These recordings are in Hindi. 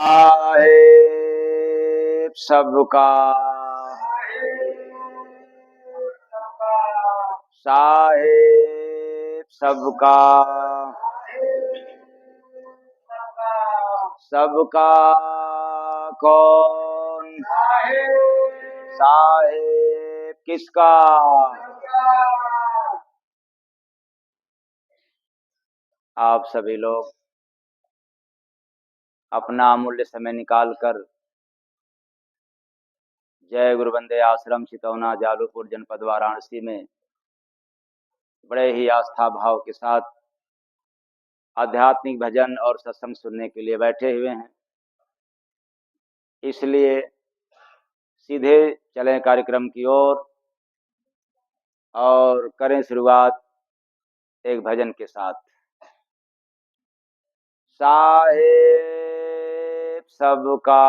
साहेब सबका, साहेब सबका, सबका कौन? साहेब किसका? आप सभी लोग अपना अमूल्य समय निकालकर जय गुरु वंदे आश्रम चितौना जालूपुर जनपद वाराणसी में बड़े ही आस्था भाव के साथ आध्यात्मिक भजन और सत्संग सुनने के लिए बैठे हुए हैं। इसलिए सीधे चलें कार्यक्रम की ओर और करें शुरुआत एक भजन के साथ। साहेब सबका,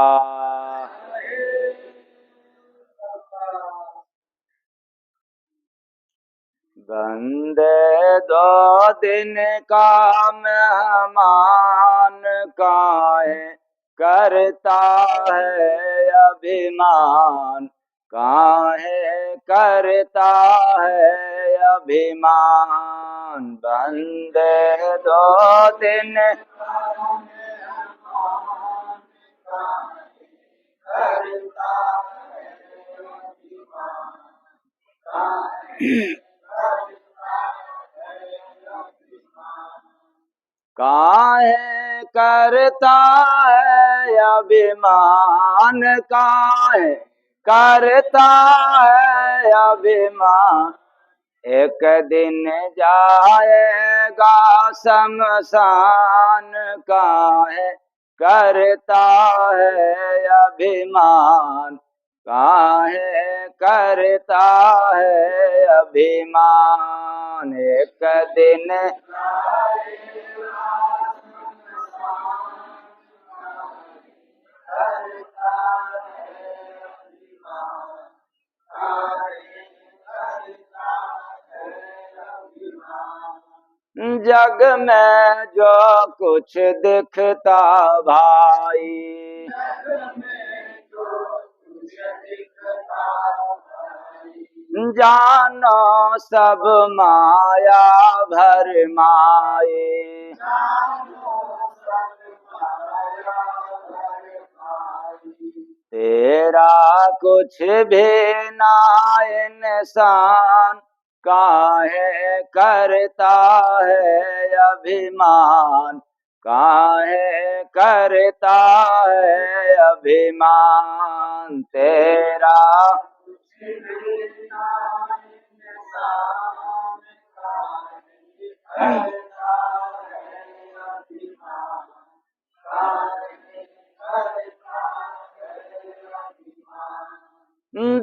बंदे दो दिन का मेहमान काहे करता है अभिमान, काहे करता है अभिमान। बंदे दो दिन काहे करता है अभिमान, काहे करता है अभिमान। एक दिन जाएगा शमशान, काहे करता है अभिमान, काहे करता है अभिमान। एक दिन जग में जो कुछ दिखता भाई, जानो सब माया भरमाए। तेरा कुछ भी ना इंसान, काहे करता है अभिमान, काहे करता है अभिमान। तेरा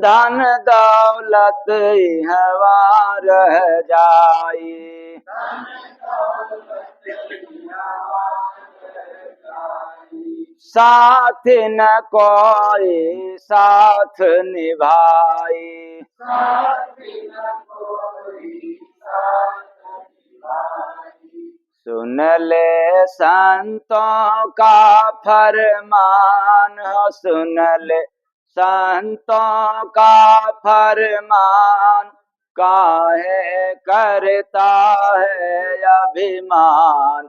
धन दौलत हवा रह जाई, साथ न कोई साथ निभाई। सुन ले संतों का फरमान हो, सुन ले संतों का फरमान। काहे करता है अभिमान,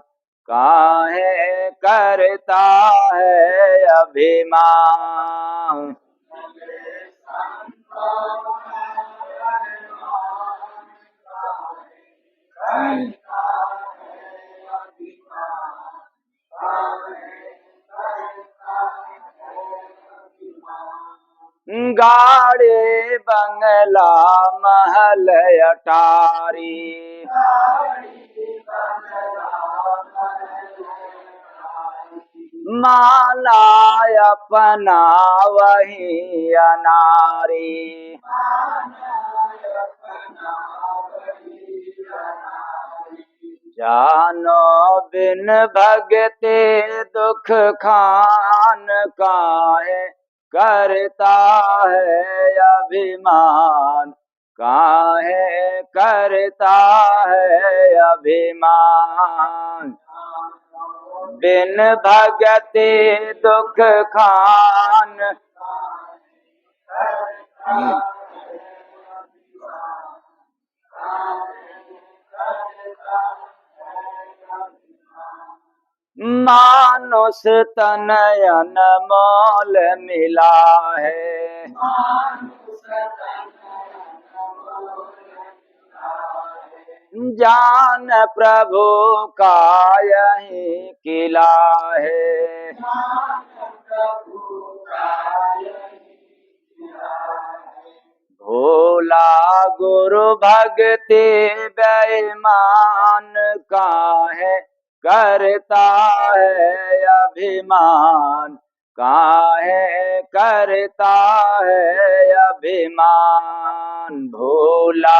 काहे करता है अभिमान। गाड़ी बंगला महल अटारी, माना अपना वही अनारी। जानो बिन भगते दुख खान, काहे करता है अभिमान, काहे करता है अभिमान। बिन भगति दुख खान। मानुष तनय अनमोल मिला है। जान प्रभु का यही किला है। भोला गुरु भक्ति बेईमान काहे करता है अभिमान। काहे करता है अभिमान। भोला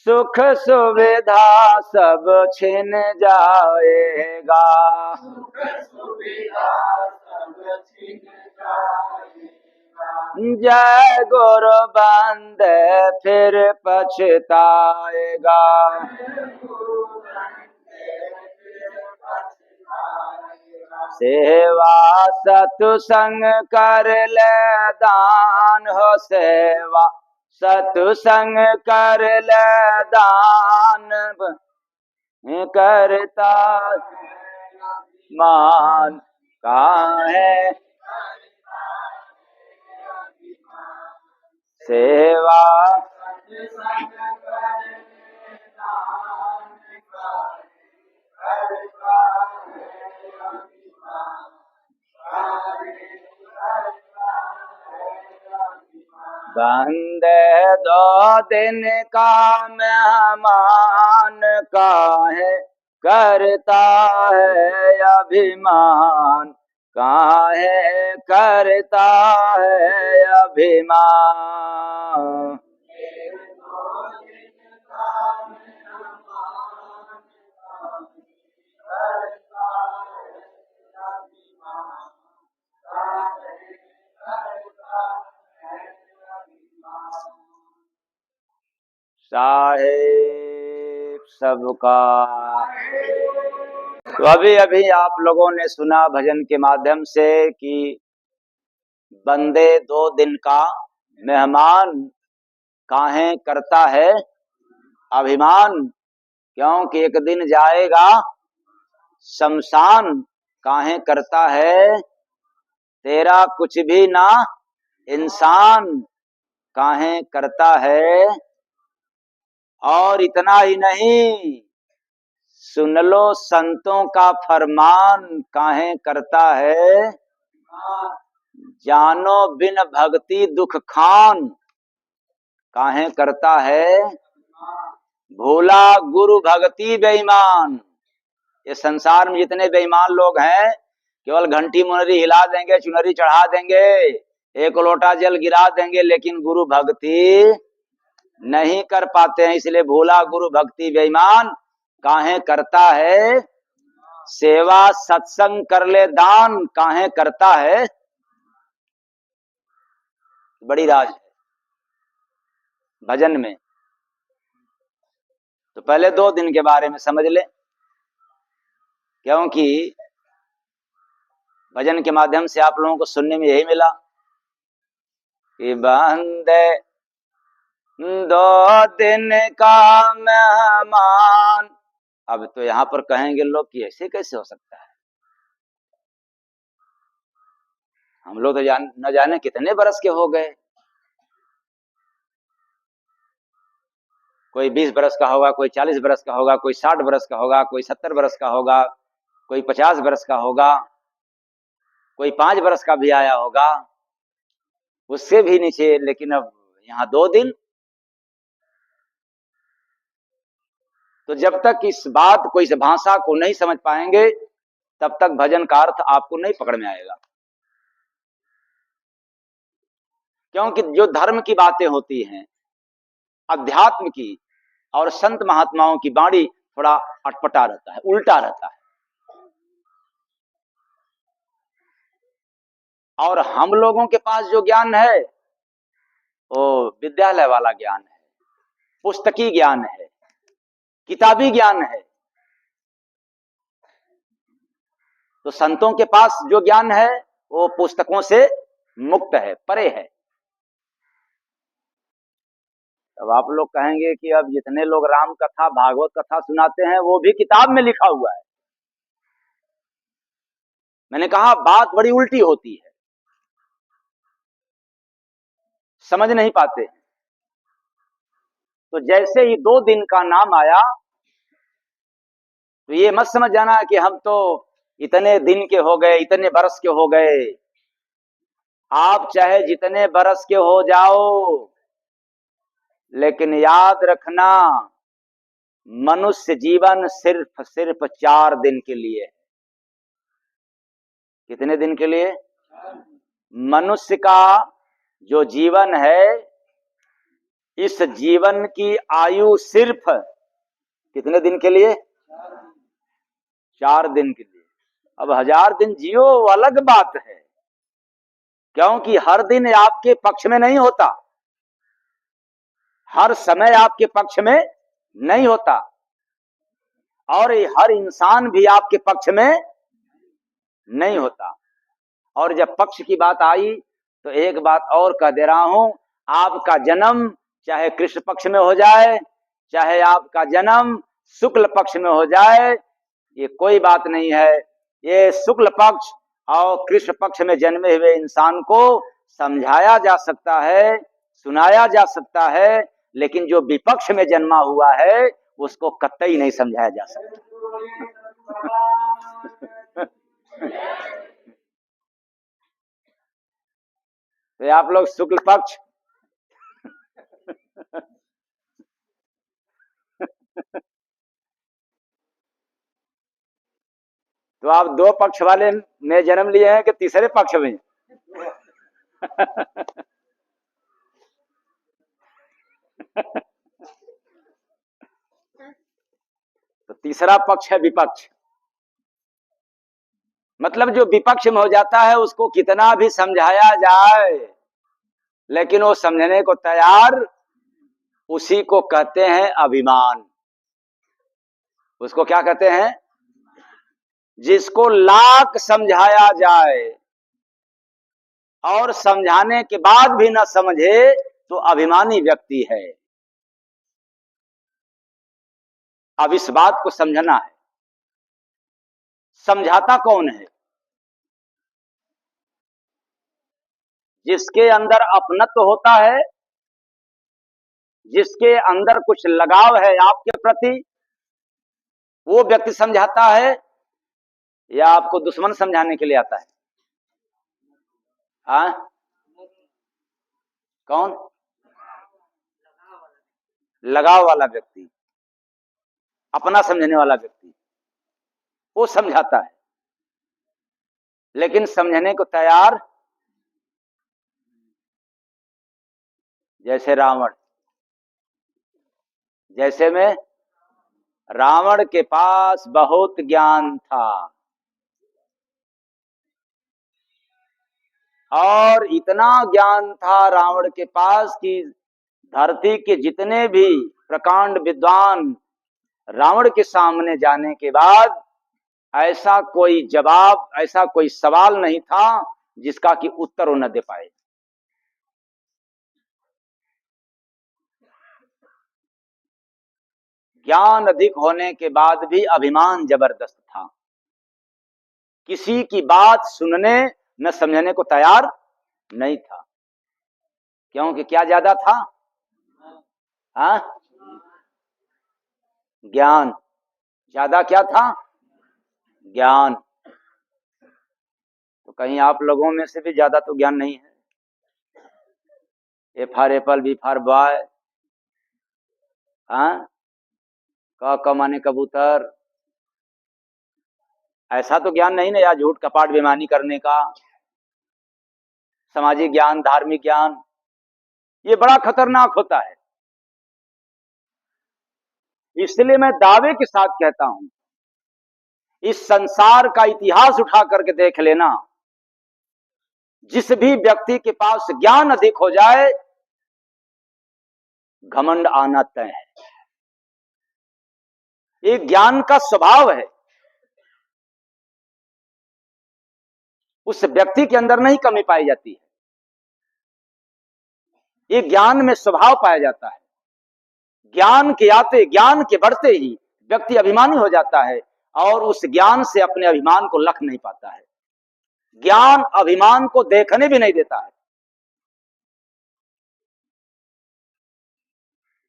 सुख सुविधा सब छिन जाएगा। जय गुरु बंदे फिर पछताएगा। सेवा सत्संग कर ले दान हो। सेवा सत्संग कर ले दान करता मान। काहे सेवा बंदे दो दिन का मेहमान काहे करता है अभिमान। काहे करता है अभिमान। साहेब सबका। तो अभी अभी आप लोगों ने सुना भजन के माध्यम से कि बंदे 2 दिन का मेहमान काहे करता है अभिमान। क्योंकि एक दिन जाएगा शमशान। काहे करता है तेरा कुछ भी ना इंसान। काहे करता है। और इतना ही नहीं, सुन लो संतों का फरमान। काहे करता है जानो बिन भक्ति दुख खान। काहे करता है भोला गुरु भक्ति बेईमान। ये संसार में जितने बेईमान लोग हैं केवल घंटी मुनरी हिला देंगे, चुनरी चढ़ा देंगे, एक लोटा जल गिरा देंगे, लेकिन गुरु भक्ति नहीं कर पाते हैं। इसलिए भोला गुरु भक्ति बेईमान काहे करता है। सेवा सत्संग कर ले दान काहे करता है। बड़ी राज है भजन में। तो पहले 2 दिन के बारे में समझ ले। क्योंकि भजन के माध्यम से आप लोगों को सुनने में यही मिला कि बंदे 2 दिन का मेहमान। अब तो यहाँ पर कहेंगे लोग कि ऐसे कैसे हो सकता है। हम लोग तो न जाने कितने बरस के हो गए। कोई 20 बरस का होगा, कोई 40 बरस का होगा, कोई 60 बरस का होगा, कोई 70 बरस का होगा, कोई 50 बरस का होगा, कोई 5 बरस का भी आया होगा, उससे भी नीचे। लेकिन अब यहाँ 2 दिन। तो जब तक इस बात को, इस भाषा को नहीं समझ पाएंगे तब तक भजन का अर्थ आपको नहीं पकड़ में आएगा। क्योंकि जो धर्म की बातें होती हैं, अध्यात्म की और संत महात्माओं की वाणी थोड़ा अटपटा रहता है, उल्टा रहता है। और हम लोगों के पास जो ज्ञान है वो विद्यालय वाला ज्ञान है, पुस्तकी ज्ञान है, किताबी ज्ञान है। तो संतों के पास जो ज्ञान है वो पुस्तकों से मुक्त है, परे है। अब आप लोग कहेंगे कि अब जितने लोग राम कथा भागवत कथा सुनाते हैं वो भी किताब में लिखा हुआ है। मैंने कहा बात बड़ी उल्टी होती है, समझ नहीं पाते। तो जैसे ही 2 दिन का नाम आया तो ये मत समझ जाना कि हम तो इतने दिन के हो गए, इतने बरस के हो गए। आप चाहे जितने बरस के हो जाओ, लेकिन याद रखना मनुष्य जीवन सिर्फ 4 दिन के लिए है। कितने दिन के लिए? मनुष्य का जो जीवन है, इस जीवन की आयु सिर्फ कितने दिन के लिए? 4 दिन के लिए। अब 1000 दिन जियो अलग बात है, क्योंकि हर दिन आपके पक्ष में नहीं होता, हर समय आपके पक्ष में नहीं होता, और हर इंसान भी आपके पक्ष में नहीं होता। और जब पक्ष की बात आई तो एक बात और कह दे रहा हूं, आपका जन्म चाहे कृष्ण पक्ष में हो जाए, चाहे आपका जन्म शुक्ल पक्ष में हो जाए, ये कोई बात नहीं है। ये शुक्ल पक्ष और कृष्ण पक्ष में जन्मे हुए इंसान को समझाया जा सकता है, सुनाया जा सकता है, लेकिन जो विपक्ष में जन्मा हुआ है उसको कतई नहीं समझाया जा सकता। तो आप लोग शुक्ल पक्ष तो आप 2 पक्ष वाले में जन्म लिए हैं कि तीसरे पक्ष में? तो तीसरा पक्ष है विपक्ष। मतलब जो विपक्ष में हो जाता है उसको कितना भी समझाया जाए, लेकिन वो समझने को तैयार, उसी को कहते हैं अभिमान। उसको क्या कहते हैं? जिसको लाख समझाया जाए और समझाने के बाद भी न समझे तो अभिमानी व्यक्ति है। अब इस बात को समझना है, समझाता कौन है? जिसके अंदर अपनत्व होता है, जिसके अंदर कुछ लगाव है आपके प्रति, वो व्यक्ति समझाता है, या आपको दुश्मन समझाने के लिए आता है? हाँ, कौन? लगाव वाला व्यक्ति, अपना समझने वाला व्यक्ति, वो समझाता है, लेकिन समझने को तैयार। जैसे रावण, जैसे में रावण के पास बहुत ज्ञान था, और इतना ज्ञान था रावण के पास कि धरती के जितने भी प्रकांड विद्वान रावण के सामने जाने के बाद ऐसा कोई जवाब, ऐसा कोई सवाल नहीं था जिसका कि उत्तर वो न दे पाए। ज्ञान अधिक होने के बाद भी अभिमान जबरदस्त था, किसी की बात सुनने न समझने को तैयार नहीं था। क्योंकि क्या ज्यादा था? हाँ, ज्ञान ज्यादा। क्या था? ज्ञान। तो कहीं आप लोगों में से भी ज्यादा तो ज्ञान नहीं है? A for apple, B for boy, हाँ, क माने कबूतर, ऐसा तो ज्ञान नहीं ना, या झूठ कपाट बेईमानी करने का, सामाजिक ज्ञान, धार्मिक ज्ञान, ये बड़ा खतरनाक होता है। इसलिए मैं दावे के साथ कहता हूं, इस संसार का इतिहास उठा करके देख लेना, जिस भी व्यक्ति के पास ज्ञान अधिक हो जाए, घमंड आना तय है। ये ज्ञान का स्वभाव है, उस व्यक्ति के अंदर नहीं कमी पाई जाती है। ये ज्ञान में स्वभाव पाया जाता है। ज्ञान के आते, ज्ञान के बढ़ते ही व्यक्ति अभिमानी हो जाता है और उस ज्ञान से अपने अभिमान को लख नहीं पाता है। ज्ञान अभिमान को देखने भी नहीं देता है।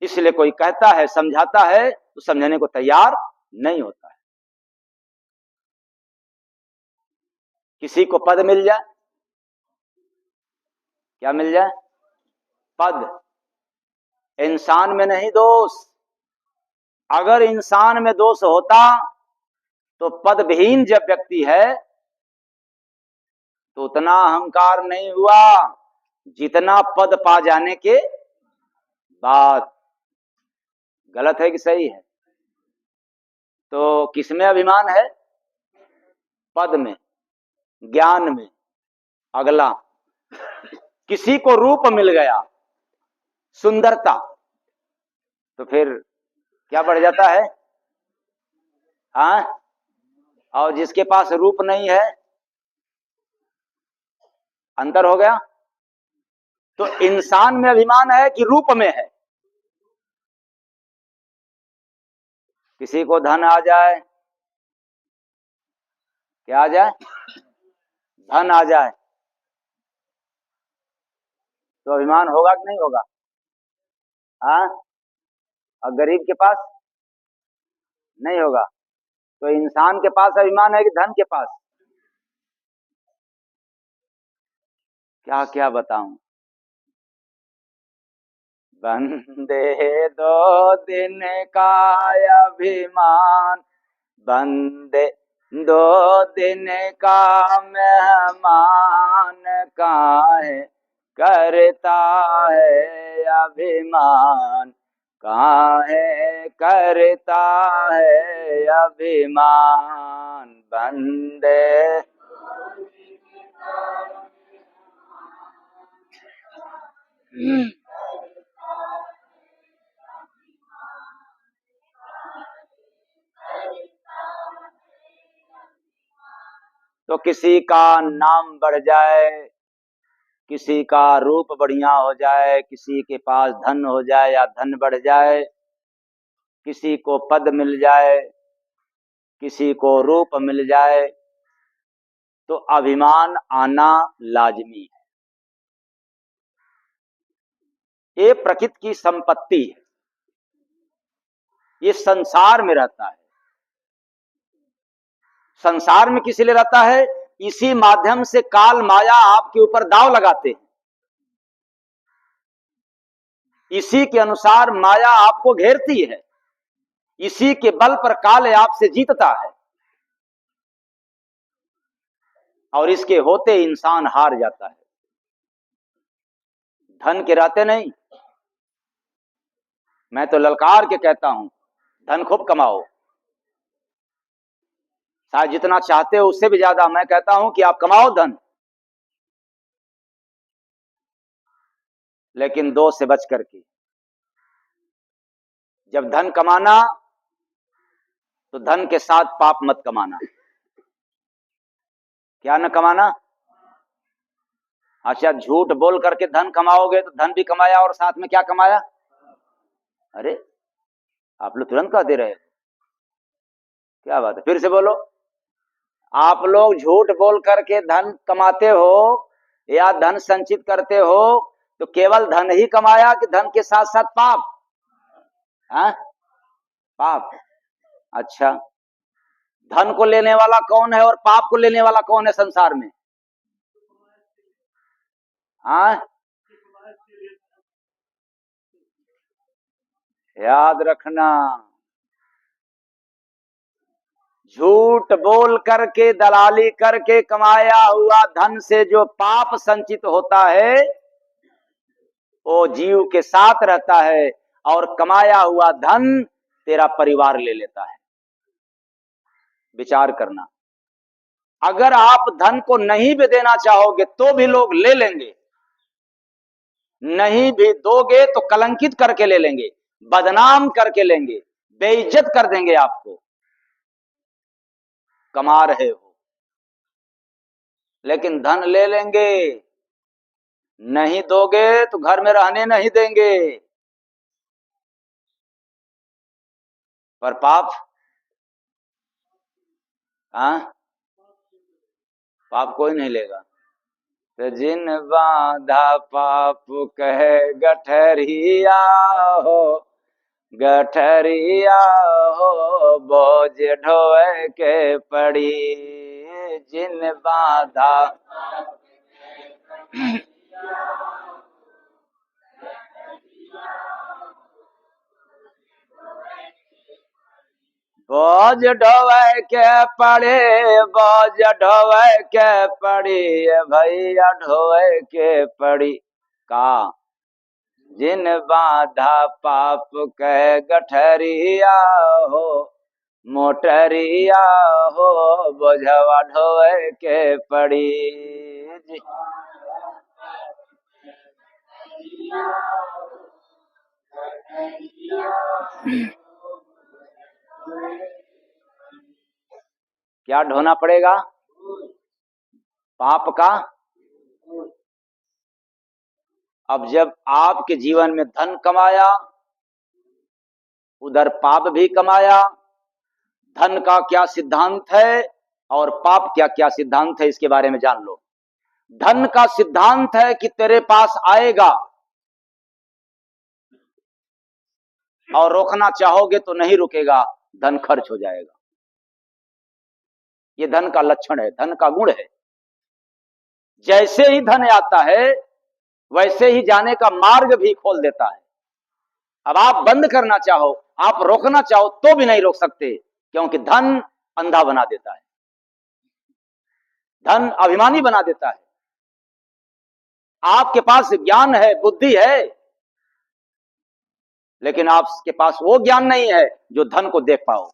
इसलिए कोई कहता है, समझाता है, तो समझने को तैयार नहीं होता है। किसी को पद मिल जाए, क्या मिल जाए? पद। इंसान में नहीं दोष। अगर इंसान में दोष होता तो पदविहीन जब व्यक्ति है तो उतना अहंकार नहीं हुआ जितना पद पा जाने के बाद। गलत है कि सही है? तो किसमें अभिमान है? पद में, ज्ञान में। अगला, किसी को रूप मिल गया, सुंदरता, तो फिर क्या बढ़ जाता है? हाँ? और जिसके पास रूप नहीं है, अंतर हो गया। तो इंसान में अभिमान है कि रूप में है? किसी को धन आ जाए, क्या आ जाए? धन आ जाए तो अभिमान होगा कि नहीं होगा? हाँ? और गरीब के पास नहीं होगा। तो इंसान के पास अभिमान है कि धन के पास? क्या क्या बताऊं। बंदे दो दिन का अभिमान, बंदे दो दिन का मेहमान, काहे करता है अभिमान, काहे करता है अभिमान। बंदे तो किसी का नाम बढ़ जाए, किसी का रूप बढ़िया हो जाए, किसी के पास धन हो जाए या धन बढ़ जाए, किसी को पद मिल जाए, किसी को रूप मिल जाए, तो अभिमान आना लाजमी है। ये प्रकृति की संपत्ति है, ये संसार में रहता है। संसार में किस लिए रहता है? इसी माध्यम से काल माया आपके ऊपर दांव लगाते हैं। इसी के अनुसार माया आपको घेरती है, इसी के बल पर काल आपसे जीतता है, और इसके होते इंसान हार जाता है। धन के रहते नहीं। मैं तो ललकार के कहता हूं, धन खूब कमाओ, शायद जितना चाहते हो उससे भी ज्यादा मैं कहता हूं कि आप कमाओ धन, लेकिन दो से बच करके। जब धन कमाना तो धन के साथ पाप मत कमाना। क्या न कमाना? अच्छा, झूठ बोल करके धन कमाओगे तो धन भी कमाया और साथ में क्या कमाया? अरे आप लोग तुरंत कह दे रहे, क्या बात है? फिर से बोलो। आप लोग झूठ बोल करके धन कमाते हो या धन संचित करते हो तो केवल धन ही कमाया कि धन के साथ साथ पाप? हाँ? पाप। अच्छा, धन को लेने वाला कौन है और पाप को लेने वाला कौन है संसार में? हाँ? याद रखना, झूठ बोल करके, दलाली करके कमाया हुआ धन से जो पाप संचित होता है वो जीव के साथ रहता है, और कमाया हुआ धन तेरा परिवार ले लेता है। विचार करना। अगर आप धन को नहीं भी देना चाहोगे तो भी लोग ले लेंगे, नहीं भी दोगे तो कलंकित करके ले लेंगे, बदनाम करके लेंगे, बेइज्जत कर देंगे आपको। कमा रहे हो लेकिन धन ले लेंगे, नहीं दोगे तो घर में रहने नहीं देंगे। पर पाप, हाँ, पाप कोई नहीं लेगा। तो जिन बांधा पाप कहे गठरिया हो, गठरिया हो बोझ ढोए के पड़ी। जिन बांधा बोझ ढोए के पड़े, बोझ ढोए के पड़ी भैया, ढोए के पड़ी का। जिन बांधा पाप कह गठरिया हो, मोटरिया हो बोझवा ढोए के पड़ी। क्या ढोना पड़ेगा? पाप का। अब जब आपके जीवन में धन कमाया, उधर पाप भी कमाया, धन का क्या सिद्धांत है और पाप क्या क्या सिद्धांत है इसके बारे में जान लो। धन का सिद्धांत है कि तेरे पास आएगा और रोकना चाहोगे तो नहीं रुकेगा, धन खर्च हो जाएगा। ये धन का लक्षण है, धन का गुण है। जैसे ही धन आता है वैसे ही जाने का मार्ग भी खोल देता है। अब आप बंद करना चाहो, आप रोकना चाहो तो भी नहीं रोक सकते, क्योंकि धन अंधा बना देता है, धन अभिमानी बना देता है। आपके पास ज्ञान है, बुद्धि है, लेकिन आपके पास वो ज्ञान नहीं है जो धन को देख पाओ।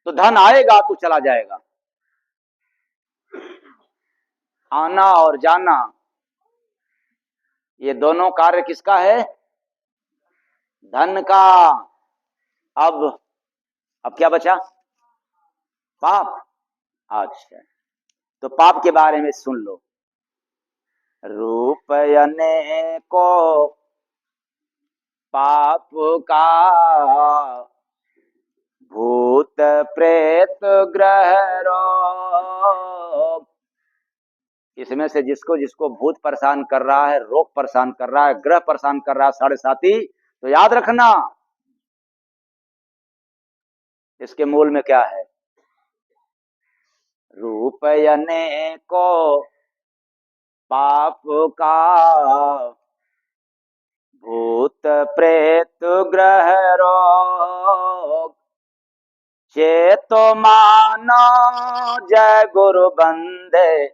तो धन आएगा तो चला जाएगा। आना और जाना ये दोनों कार्य किसका है? धन का। अब क्या बचा? पाप। अच्छा, तो पाप के बारे में सुन लो। रूप अनेको पाप का, भूत प्रेत ग्रह रोग। इसमें से जिसको जिसको भूत परेशान कर रहा है, रोग परेशान कर रहा है, ग्रह परेशान कर रहा है, साढ़े साथी, तो याद रखना इसके मूल में क्या है? रूप अनेको पाप का, भूत प्रेत ग्रह रोग। चेतो मानो जय गुरु बंदे,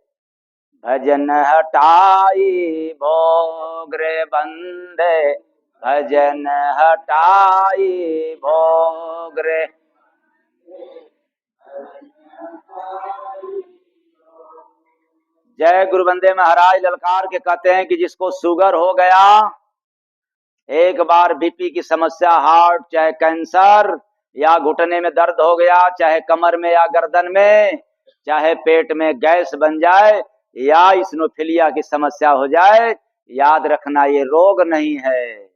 भजन हटाई भोग रे बंदे, भजन हटाई भोग रे। जय गुरु बंदे महाराज ललकार के कहते हैं कि जिसको शुगर हो गया, एक बार बीपी की समस्या, हार्ट, चाहे कैंसर, या घुटने में दर्द हो गया, चाहे कमर में या गर्दन में, चाहे पेट में गैस बन जाए, या इस्नोफिलिया की समस्या हो जाए, याद रखना ये रोग नहीं है,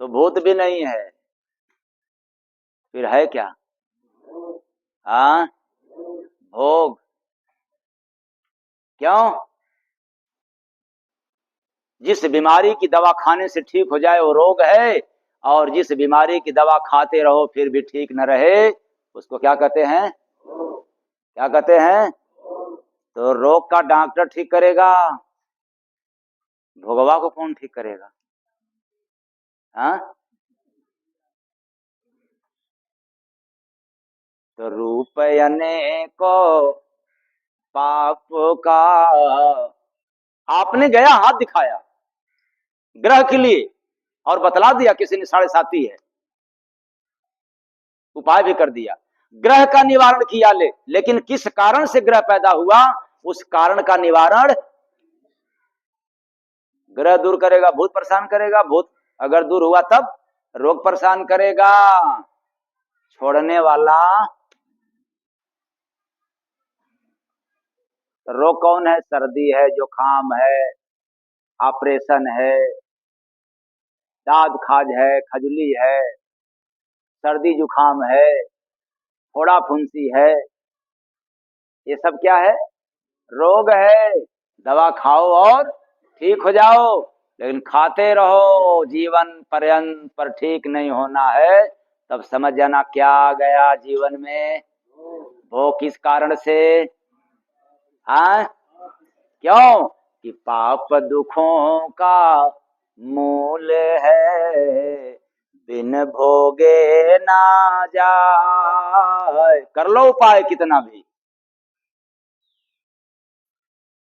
तो भूत भी नहीं है, फिर है क्या? हाँ, भोग। क्यों? जिस बीमारी की दवा खाने से ठीक हो जाए वो रोग है, और जिस बीमारी की दवा खाते रहो फिर भी ठीक न रहे उसको क्या कहते हैं? क्या कहते हैं? तो रोग का डॉक्टर ठीक करेगा, भोगवा को कौन ठीक करेगा? हाँ, तो रूप अनेको पाप का। आपने गया हाथ दिखाया ग्रह के लिए और बतला दिया किसी ने साढ़े साती है, उपाय भी कर दिया, ग्रह का निवारण किया लेकिन किस कारण से ग्रह पैदा हुआ, उस कारण का निवारण ग्रह दूर करेगा, भूत परेशान करेगा, भूत अगर दूर हुआ तब रोग परेशान करेगा। छोड़ने वाला रोग कौन है? सर्दी है, जुकाम है, ऑपरेशन है, दाद खाज है, खजली है, सर्दी जुकाम है, फोड़ा फुंसी है, ये सब क्या है? रोग है। दवा खाओ और ठीक हो जाओ, लेकिन खाते रहो जीवन पर्यंत पर ठीक नहीं होना है, तब समझ जाना क्या गया जीवन में। वो किस कारण से? हाँ, क्यों? कि पाप दुखों का मूल है, बिन भोगे ना जाए। कर लो उपाय कितना भी,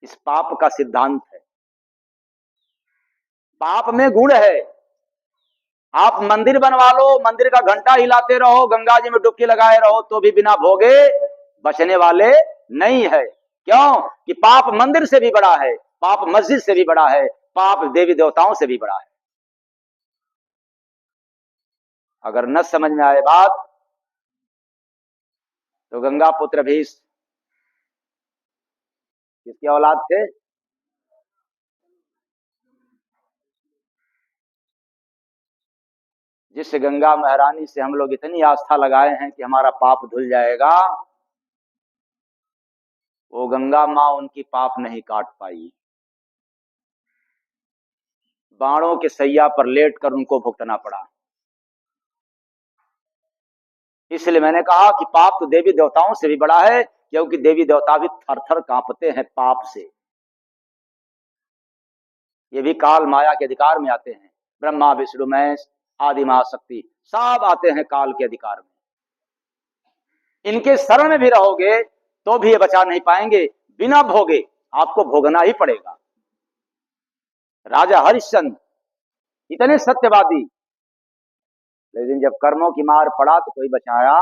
इस पाप का सिद्धांत है। पाप में गुण है। आप मंदिर बनवा लो, मंदिर का घंटा हिलाते रहो, गंगा जी में डुबकी लगाए रहो, तो भी बिना भोगे बचने वाले नहीं है। क्यों? कि पाप मंदिर से भी बड़ा है, पाप मस्जिद से भी बड़ा है, पाप देवी देवताओं से भी बड़ा है। अगर न समझ में आए बात तो गंगा पुत्र भीष किसकी औलाद थे? जिस गंगा महारानी से हम लोग इतनी आस्था लगाए हैं कि हमारा पाप धुल जाएगा, वो गंगा माँ उनकी पाप नहीं काट पाई। बाणों के सैया पर लेट कर उनको भुगतना पड़ा। इसलिए मैंने कहा कि पाप तो देवी देवताओं से भी बड़ा है, क्योंकि देवी देवता भी थर थर कांपते हैं पाप से। ये भी काल माया के अधिकार में आते हैं। ब्रह्मा विष्णु महेश आदि महाशक्ति सब आते हैं काल के अधिकार में। इनके शरण में भी रहोगे तो भी ये बचा नहीं पाएंगे। बिना भोगे आपको भोगना ही पड़ेगा। राजा हरिश्चंद्र इतने सत्यवादी, लेकिन जब कर्मों की मार पड़ा तो कोई बचाया?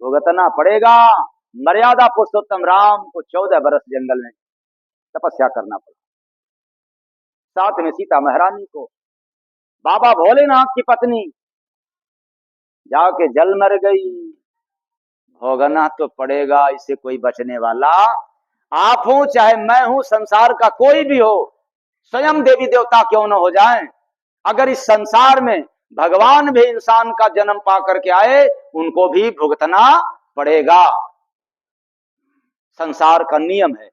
भुगतना पड़ेगा। मर्यादा पुरुषोत्तम राम को 14 बरस जंगल में तपस्या करना पड़ा, साथ में सीता महारानी को। बाबा भोलेनाथ की पत्नी जाके जल मर गई। भोगना तो पड़ेगा, इससे कोई बचने वाला। आप हो चाहे मैं हूं, संसार का कोई भी हो, स्वयं देवी देवता क्यों न हो जाएं, अगर इस संसार में भगवान भी इंसान का जन्म पा करके आए, उनको भी भुगतना पड़ेगा। संसार का नियम है।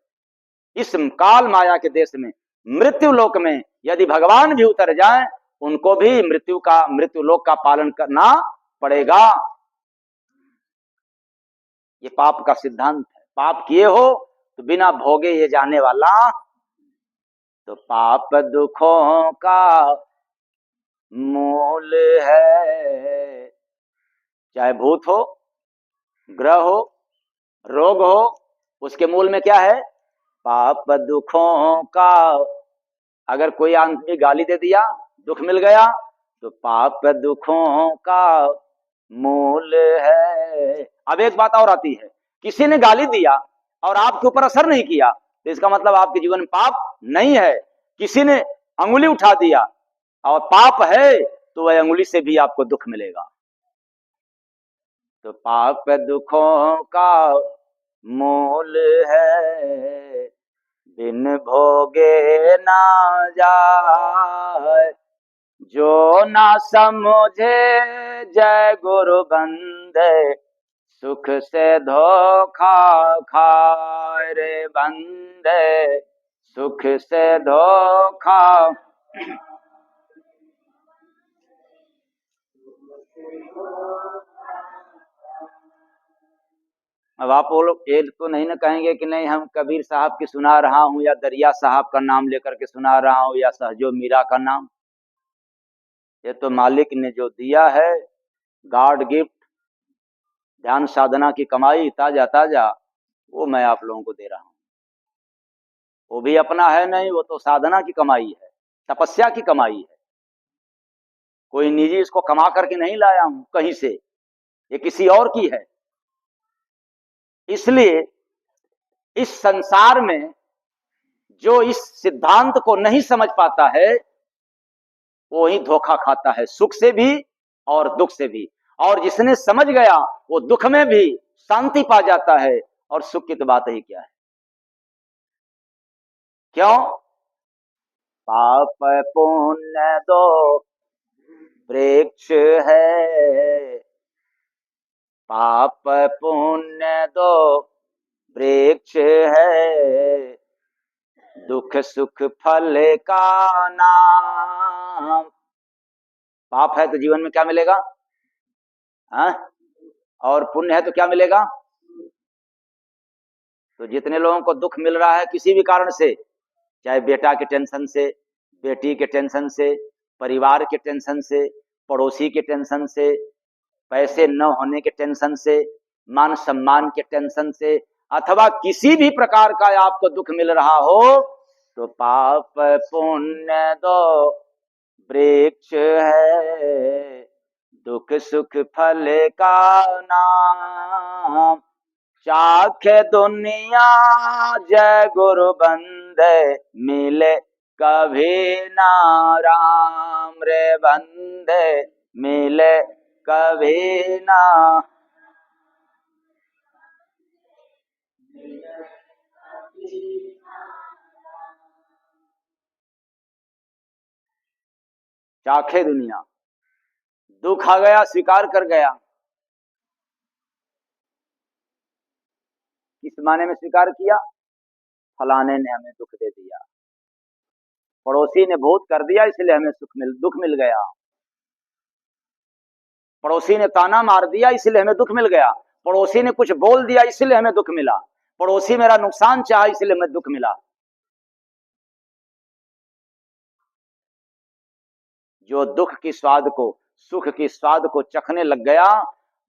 इस काल माया के देश में, मृत्यु लोक में यदि भगवान भी उतर जाएं, उनको भी मृत्यु लोक का पालन करना पड़ेगा। ये पाप का सिद्धांत है। पाप किए हो तो बिना भोगे ये जाने वाला। तो पाप दुखों का मूल है, चाहे भूत हो, ग्रह हो, रोग हो, उसके मूल में क्या है? पाप दुखों का। अगर कोई आदमी गाली दे दिया, दुख मिल गया, तो पाप दुखों का मूल है। अब एक बात और आती है, किसी ने गाली दिया और आपके ऊपर असर नहीं किया, तो इसका मतलब आपके जीवन में पाप नहीं है। किसी ने अंगुली उठा दिया और पाप है, तो वह अंगुली से भी आपको दुख मिलेगा। तो पाप दुखों का मूल है, बिन भोगे ना जाए। जो ना समझे जय गुरु बंदे, सुख से धोखा खाए रे बंदे, सुख से धोखा। अब आप वो लोग एक तो नहीं ना कहेंगे कि नहीं हम कबीर साहब की सुना रहा हूं, या दरिया साहब का नाम लेकर के सुना रहा हूं, या सहजो मीरा का नाम। ये तो मालिक ने जो दिया है, गॉड गिफ्ट, ध्यान साधना की कमाई ताजा ताजा, वो मैं आप लोगों को दे रहा हूं। वो भी अपना है नहीं, वो तो साधना की कमाई है, तपस्या की कमाई है। कोई निजी इसको कमा करके नहीं लाया हूं कहीं से। ये किसी और की है। इसलिए इस संसार में जो इस सिद्धांत को नहीं समझ पाता है वो ही धोखा खाता है, सुख से भी और दुख से भी। और जिसने समझ गया वो दुख में भी शांति पा जाता है, और सुख की तो बात ही क्या है। क्यों? पाप पुण्य दो वृक्ष है, पाप पुण्य दो वृक्ष है, दुख सुख फल का नाम। पाप है तो जीवन में क्या मिलेगा? हाँ? और पुण्य है तो क्या मिलेगा? तो जितने लोगों को दुख मिल रहा है किसी भी कारण से, चाहे बेटा के टेंशन से, बेटी के टेंशन से, परिवार के टेंशन से, पड़ोसी के टेंशन से, पैसे न होने के टेंशन से, मान सम्मान के टेंशन से, अथवा किसी भी प्रकार का आपको दुख मिल रहा हो, तो पाप पुण्य दो वृक्ष है, दुख सुख फल का नाम। चाखे दुनिया जय गुरु बंदे, मिले कभी ना राम रे बंदे, मिले कभी ना। चाखे दुनिया, दुख आ गया स्वीकार कर गया। किस माने में स्वीकार किया? फलाने ने हमें दुख दे दिया, पड़ोसी ने बहुत कर दिया इसलिए हमें दुख मिल गया, पड़ोसी ने ताना मार दिया इसलिए हमें दुख मिल गया, पड़ोसी ने कुछ बोल दिया इसलिए हमें दुख मिला, पड़ोसी मेरा नुकसान चाहा इसलिए हमें दुख मिला। जो दुख की स्वाद को, सुख की स्वाद को चखने लग गया,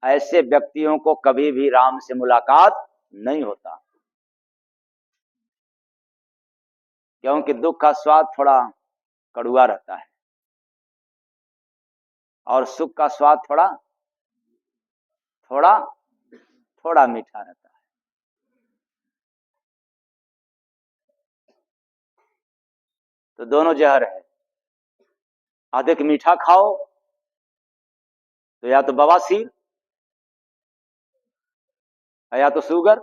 ऐसे व्यक्तियों को कभी भी राम से मुलाकात नहीं होता। क्योंकि दुख का स्वाद थोड़ा कड़वा रहता है और सुख का स्वाद थोड़ा थोड़ा थोड़ा मीठा रहता है। तो दोनों जहर है। अधिक मीठा खाओ तो या तो बवासीर, या तो शुगर,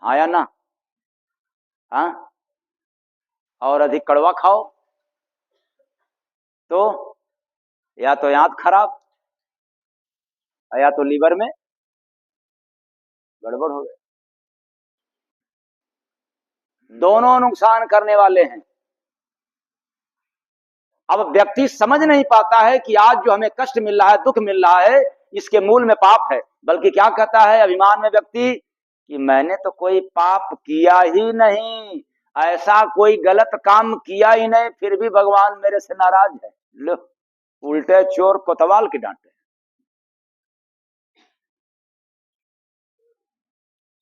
हाँ या ना? हाँ? और अधिक कड़वा खाओ तो या तो आंत खराब, या तो लीवर में गड़बड़ हो गई। दोनों नुकसान करने वाले हैं। अब व्यक्ति समझ नहीं पाता है कि आज जो हमें कष्ट मिल रहा है, दुख मिल रहा है, इसके मूल में पाप है। बल्कि क्या कहता है अभिमान में व्यक्ति कि मैंने तो कोई पाप किया ही नहीं, ऐसा कोई गलत काम किया ही नहीं, फिर भी भगवान मेरे से नाराज है। लो, उल्टे चोर कोतवाल के डांटे।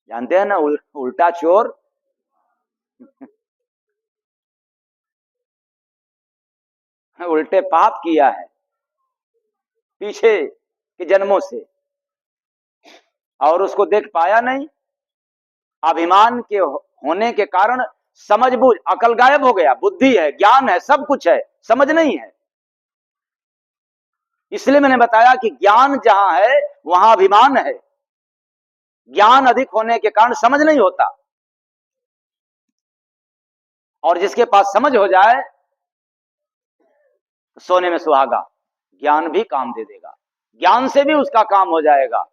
जानते हैं ना उल्टा चोर उल्टे पाप किया है पीछे के जन्मों से, और उसको देख पाया नहीं। अभिमान के होने के कारण समझबूझ, अकल गायब हो गया। बुद्धि है, ज्ञान है, सब कुछ है, समझ नहीं है। इसलिए मैंने बताया कि ज्ञान जहां है वहां अभिमान है। ज्ञान अधिक होने के कारण समझ नहीं होता, और जिसके पास समझ हो जाए तो सोने में सुहागा, ज्ञान भी काम दे देगा, ज्ञान से भी उसका काम हो जाएगा।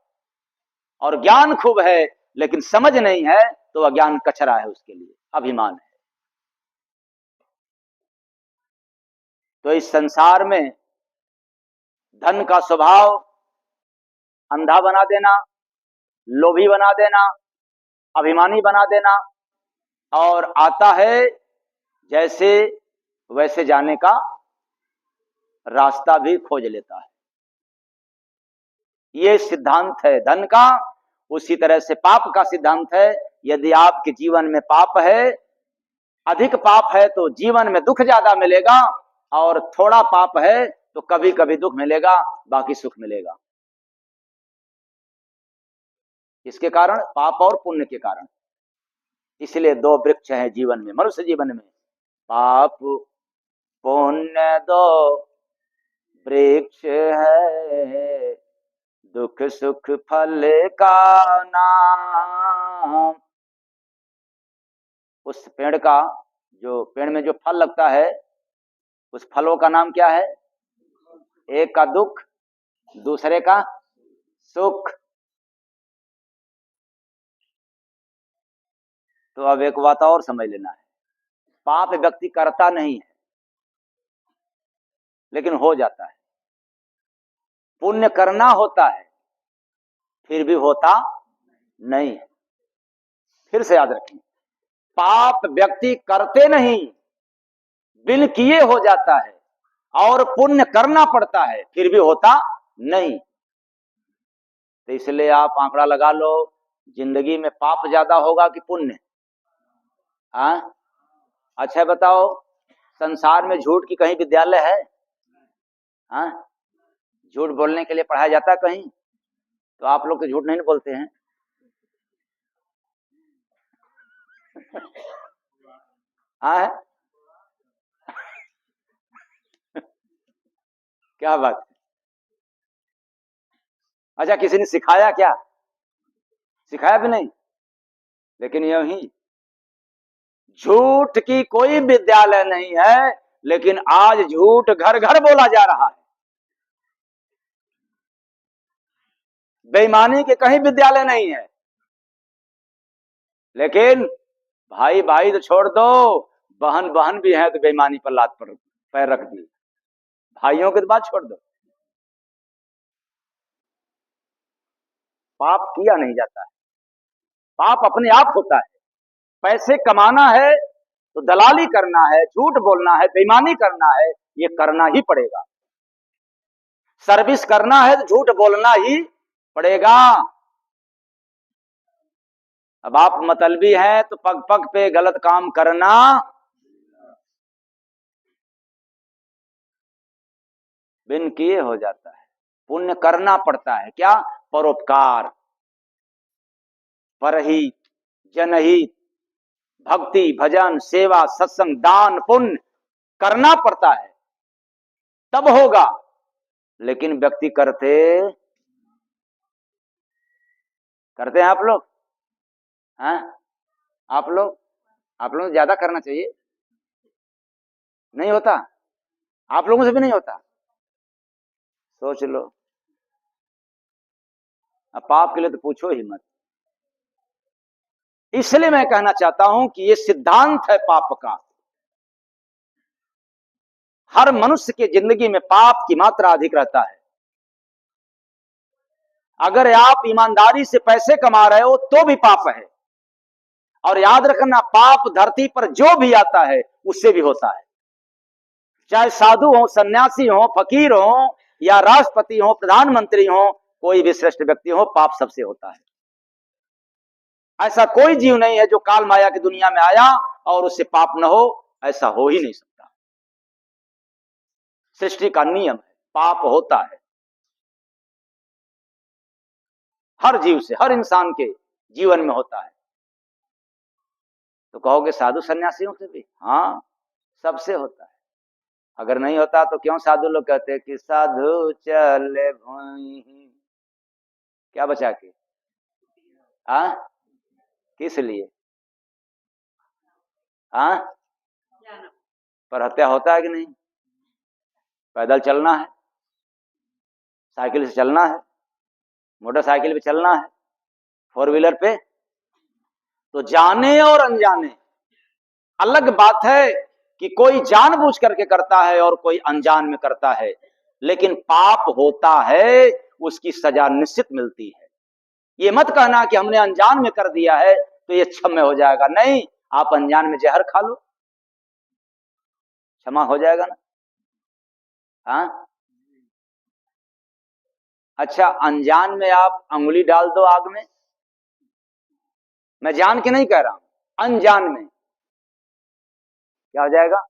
और ज्ञान खूब है लेकिन समझ नहीं है तो अज्ञान कचरा है, उसके लिए अभिमान है। तो इस संसार में धन का स्वभाव अंधा बना देना, लोभी बना देना, अभिमानी बना देना, और आता है जैसे वैसे जाने का रास्ता भी खोज लेता है। ये सिद्धांत है धन का। उसी तरह से पाप का सिद्धांत है। यदि आपके जीवन में पाप है, अधिक पाप है, तो जीवन में दुख ज्यादा मिलेगा, और थोड़ा पाप है तो कभी कभी दुख मिलेगा, बाकी सुख मिलेगा। इसके कारण, पाप और पुण्य के कारण। इसलिए दो वृक्ष हैं जीवन में, मनुष्य जीवन में, पाप पुण्य दो वृक्ष है, दुख सुख फल का नाम। उस पेड़ का, जो पेड़ में जो फल लगता है, उस फलों का नाम क्या है? एक का दुख, दूसरे का सुख। तो अब एक बात और समझ लेना है, पाप व्यक्ति करता नहीं है लेकिन हो जाता है, पुण्य करना होता है फिर भी होता नहीं है। फिर से याद रखें, पाप व्यक्ति करते नहीं, बिन किए हो जाता है, और पुण्य करना पड़ता है फिर भी होता नहीं। तो इसलिए आप आंकड़ा लगा लो, जिंदगी में पाप ज्यादा होगा कि पुण्य? हाँ, अच्छा बताओ, संसार में झूठ की कहीं विद्यालय है? हाँ, झूठ बोलने के लिए पढ़ाया जाता है कहीं? तो आप लोग तो झूठ नहीं बोलते हैं। हाँ, क्या बात है। अच्छा, किसी ने सिखाया क्या? सिखाया भी नहीं, लेकिन यूं ही झूठ की कोई विद्यालय नहीं है, लेकिन आज झूठ घर घर बोला जा रहा है। बेईमानी के कहीं विद्यालय नहीं है, लेकिन भाई भाई तो छोड़ दो, बहन बहन भी है तो बेईमानी पर लात पर पैर रख दी। भाइयों की तो बात छोड़ दो, पाप किया नहीं जाता है, पाप अपने आप होता है। पैसे कमाना है तो दलाली करना है, झूठ बोलना है, बेईमानी करना है, ये करना ही पड़ेगा। सर्विस करना है तो झूठ बोलना ही पड़ेगा। अब आप मतलबी हैं तो पग पग पे गलत काम करना, बिन किए हो जाता है। पुण्य करना पड़ता है, क्या? परोपकार, परहित, जनहित, भक्ति, भजन, सेवा, सत्संग, दान, पुण्य करना पड़ता है, तब होगा। लेकिन व्यक्ति करते करते हैं आप लोग? हैं? आप लोग ज्यादा करना चाहिए, नहीं होता, आप लोगों से भी नहीं होता। सोच लो, अब पाप के लिए तो पूछो ही मत। इसलिए मैं कहना चाहता हूं कि ये सिद्धांत है पाप का। हर मनुष्य की जिंदगी में पाप की मात्रा अधिक रहता है। अगर आप ईमानदारी से पैसे कमा रहे हो तो भी पाप है, और याद रखना, पाप धरती पर जो भी आता है उससे भी होता है। चाहे साधु हो, सन्यासी हो, फकीर हो, या राष्ट्रपति हो, प्रधानमंत्री हो, कोई भी श्रेष्ठ व्यक्ति हो, पाप सबसे होता है। ऐसा कोई जीव नहीं है जो काल माया की दुनिया में आया और उससे पाप न हो, ऐसा हो ही नहीं सकता। सृष्टि का नियम है, पाप होता है हर जीव से, हर इंसान के जीवन में होता है। तो कहोगे साधु सन्यासियों से भी? हाँ, सबसे होता है। अगर नहीं होता तो क्यों साधु लोग कहते हैं कि साधु चले भुई, क्या बचा के? हाँ, किस लिए? हाँ, पर हत्या होता है कि नहीं? पैदल चलना है, साइकिल से चलना है, मोटरसाइकिल पे चलना है, फोर व्हीलर पे, तो जाने और अनजाने अलग बात है कि कोई जानबूझ करके करता है और कोई अनजान में करता है, लेकिन पाप होता है, उसकी सजा निश्चित मिलती है। ये मत कहना कि हमने अनजान में कर दिया है तो ये क्षम्य हो जाएगा। नहीं, आप अनजान में जहर खा लो, क्षमा हो जाएगा ना। हाँ, अच्छा, अनजान में आप अंगुली डाल दो आग में, मैं जान के नहीं कह रहा हूं, अनजान में क्या हो जाएगा?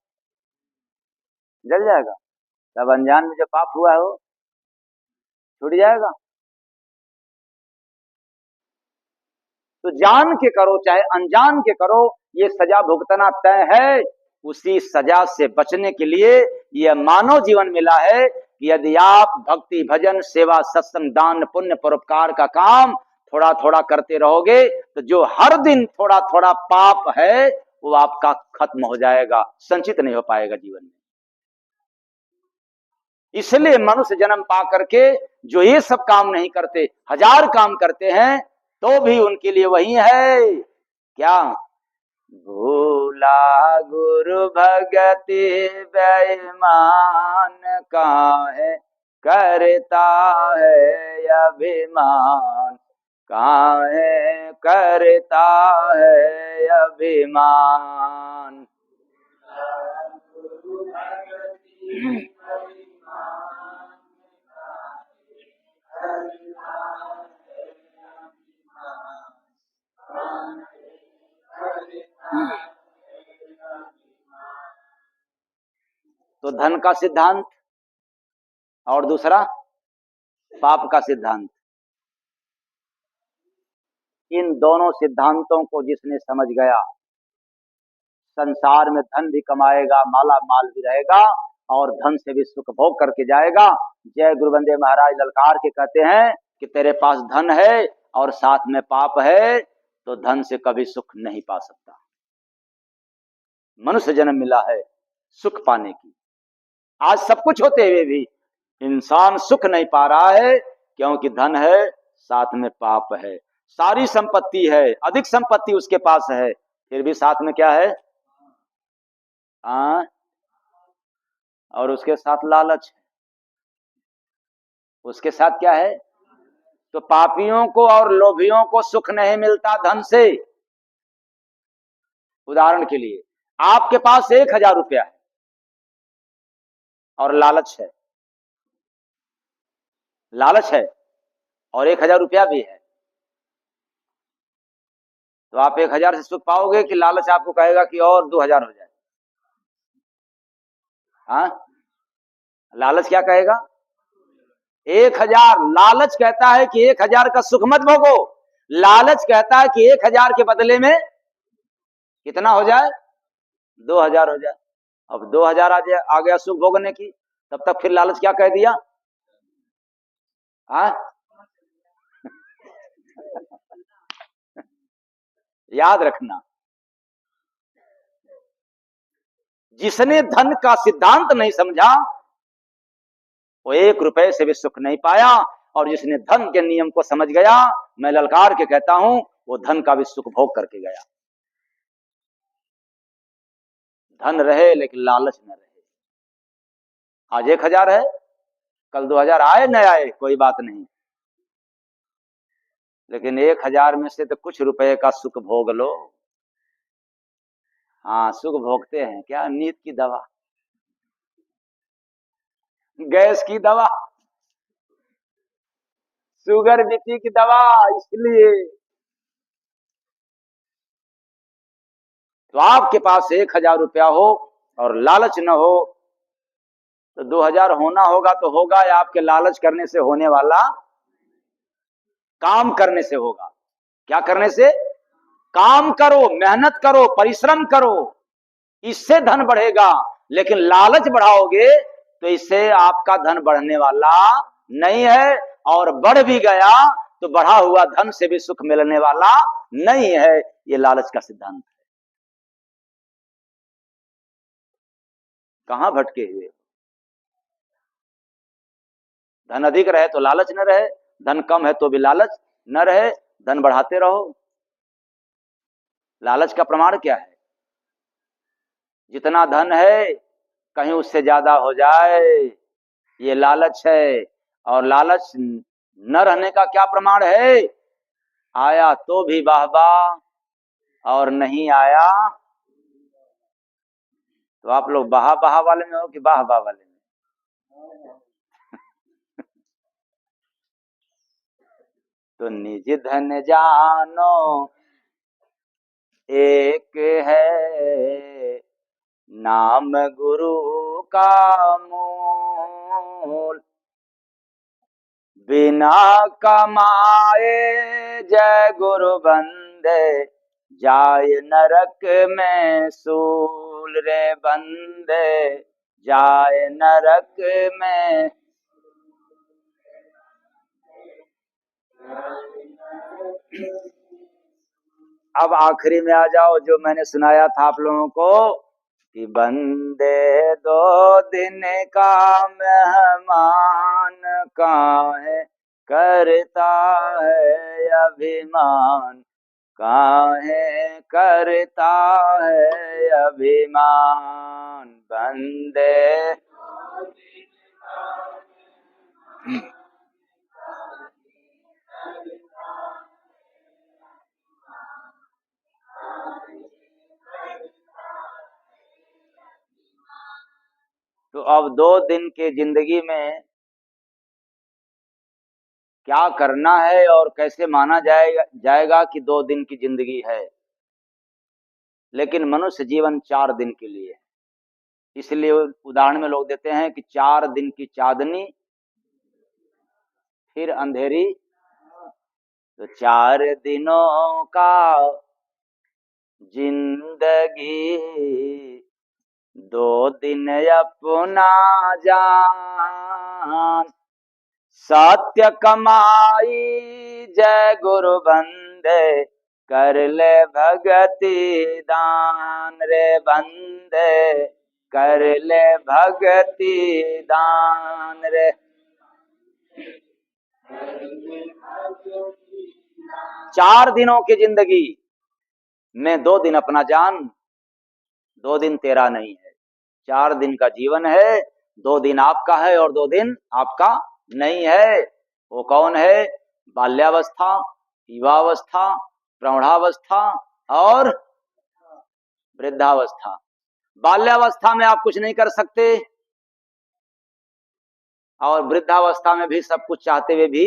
जल जाएगा। तब अनजान में जो पाप हुआ है वो छूट जाएगा। तो जान के करो चाहे अनजान के करो, ये सजा भुगतना तय है। उसी सजा से बचने के लिए यह मानव जीवन मिला है कि यदि आप भक्ति भजन सेवा सत्संग दान पुण्य परोपकार का काम थोड़ा थोड़ा करते रहोगे तो जो हर दिन थोड़ा थोड़ा पाप है वो आपका खत्म हो जाएगा, संचित नहीं हो पाएगा जीवन में। इसलिए मनुष्य जन्म पा करके जो ये सब काम नहीं करते, हजार काम करते हैं तो भी उनके लिए वही है क्या, भूला गुरु भगति बेईमान काहे करता है अभिमान, काहे करता है अभिमान। तो धन का सिद्धांत और दूसरा पाप का सिद्धांत, इन दोनों सिद्धांतों को जिसने समझ गया संसार में धन भी कमाएगा, माला माल भी रहेगा और धन से भी सुख भोग करके जाएगा। जय गुरु वंदे महाराज ललकार के कहते हैं कि तेरे पास धन है और साथ में पाप है तो धन से कभी सुख नहीं पा सकता। मनुष्य जन्म मिला है सुख पाने की, आज सब कुछ होते हुए भी इंसान सुख नहीं पा रहा है क्योंकि धन है साथ में पाप है। सारी संपत्ति है, अधिक संपत्ति उसके पास है, फिर भी साथ में क्या है, और उसके साथ लालच है। उसके साथ क्या है, तो पापियों को और लोभियों को सुख नहीं मिलता धन से। उदाहरण के लिए आपके पास 1000 रुपया है और लालच है, लालच है और 1000 रुपया भी है, तो आप 1000 से सुख पाओगे कि लालच आपको कहेगा कि और 2000 हो जाए। हाँ, लालच क्या कहेगा, 1000। लालच कहता है कि 1000 का सुख मत भोगो, लालच कहता है कि 1000 के बदले में कितना हो जाए, 2000 हो जाए। अब 2000 आ गया सुख भोगने की, तब तक फिर लालच क्या कह दिया, याद रखना, जिसने धन का सिद्धांत नहीं समझा वो 1 रुपए से भी सुख नहीं पाया, और जिसने धन के नियम को समझ गया, मैं ललकार के कहता हूं, वो धन का भी सुख भोग करके गया। धन रहे लेकिन लालच न रहे। आज 1000 है, कल 2000 आए न आए कोई बात नहीं, लेकिन 1000 में से तो कुछ रुपए का सुख भोग लो। हाँ, सुख भोगते हैं क्या, नींद की दवा, गैस की दवा, शुगर बीपी की दवा। इसलिए तो आपके पास 1000 रुपया हो और लालच न हो तो 2000 होना होगा तो होगा, या आपके लालच करने से होने वाला, काम करने से होगा। क्या करने से, काम करो, मेहनत करो, परिश्रम करो, इससे धन बढ़ेगा। लेकिन लालच बढ़ाओगे तो इससे आपका धन बढ़ने वाला नहीं है, और बढ़ भी गया तो बढ़ा हुआ धन से भी सुख मिलने वाला नहीं है। ये लालच का सिद्धांत है। कहां भटके हुए, धन अधिक रहे तो लालच न रहे, धन कम है तो भी लालच न रहे, धन बढ़ाते रहो। लालच का प्रमाण क्या है, जितना धन है कहीं उससे ज्यादा हो जाए, ये लालच है। और लालच न रहने का क्या प्रमाण है, आया तो भी वाहवाह और नहीं आया तो आप लोग बहा बहा वाले में हो कि वाह वाह वाले में। तो निज धन जानो एक है, नाम गुरु का मूल, बिना कमाए जय गुरु बंदे बंदे, जाय नरक में सूल रे बंदे, जाय नरक में। अब आखिरी में आ जाओ, जो मैंने सुनाया था आप लोगों को कि बंदे दो दिन का मेहमान, काहे करता है अभिमान, काहे करता है अभिमान बंदे। तो अब 2 दिन के जिंदगी में क्या करना है और कैसे माना जाएगा कि 2 दिन की जिंदगी है, लेकिन मनुष्य जीवन 4 दिन के लिए है। इसलिए उदाहरण में लोग देते हैं कि 4 दिन की चांदनी फिर अंधेरी। तो 4 दिनों का जिंदगी, 2 दिन अपना जान, सत्य कमाई जय गुरु बंदे, कर ले भगति दान रे बंदे, कर ले भगति दान रे। 4 दिनों की जिंदगी में 2 दिन अपना जान, 2 दिन तेरा नहीं है। 4 दिन का जीवन है, 2 दिन आपका है और 2 दिन आपका नहीं है। वो कौन है? बाल्यावस्था, युवावस्था, प्रौढ़ावस्था और वृद्धावस्था। बाल्यावस्था में आप कुछ नहीं कर सकते और वृद्धावस्था में भी सब कुछ चाहते हुए भी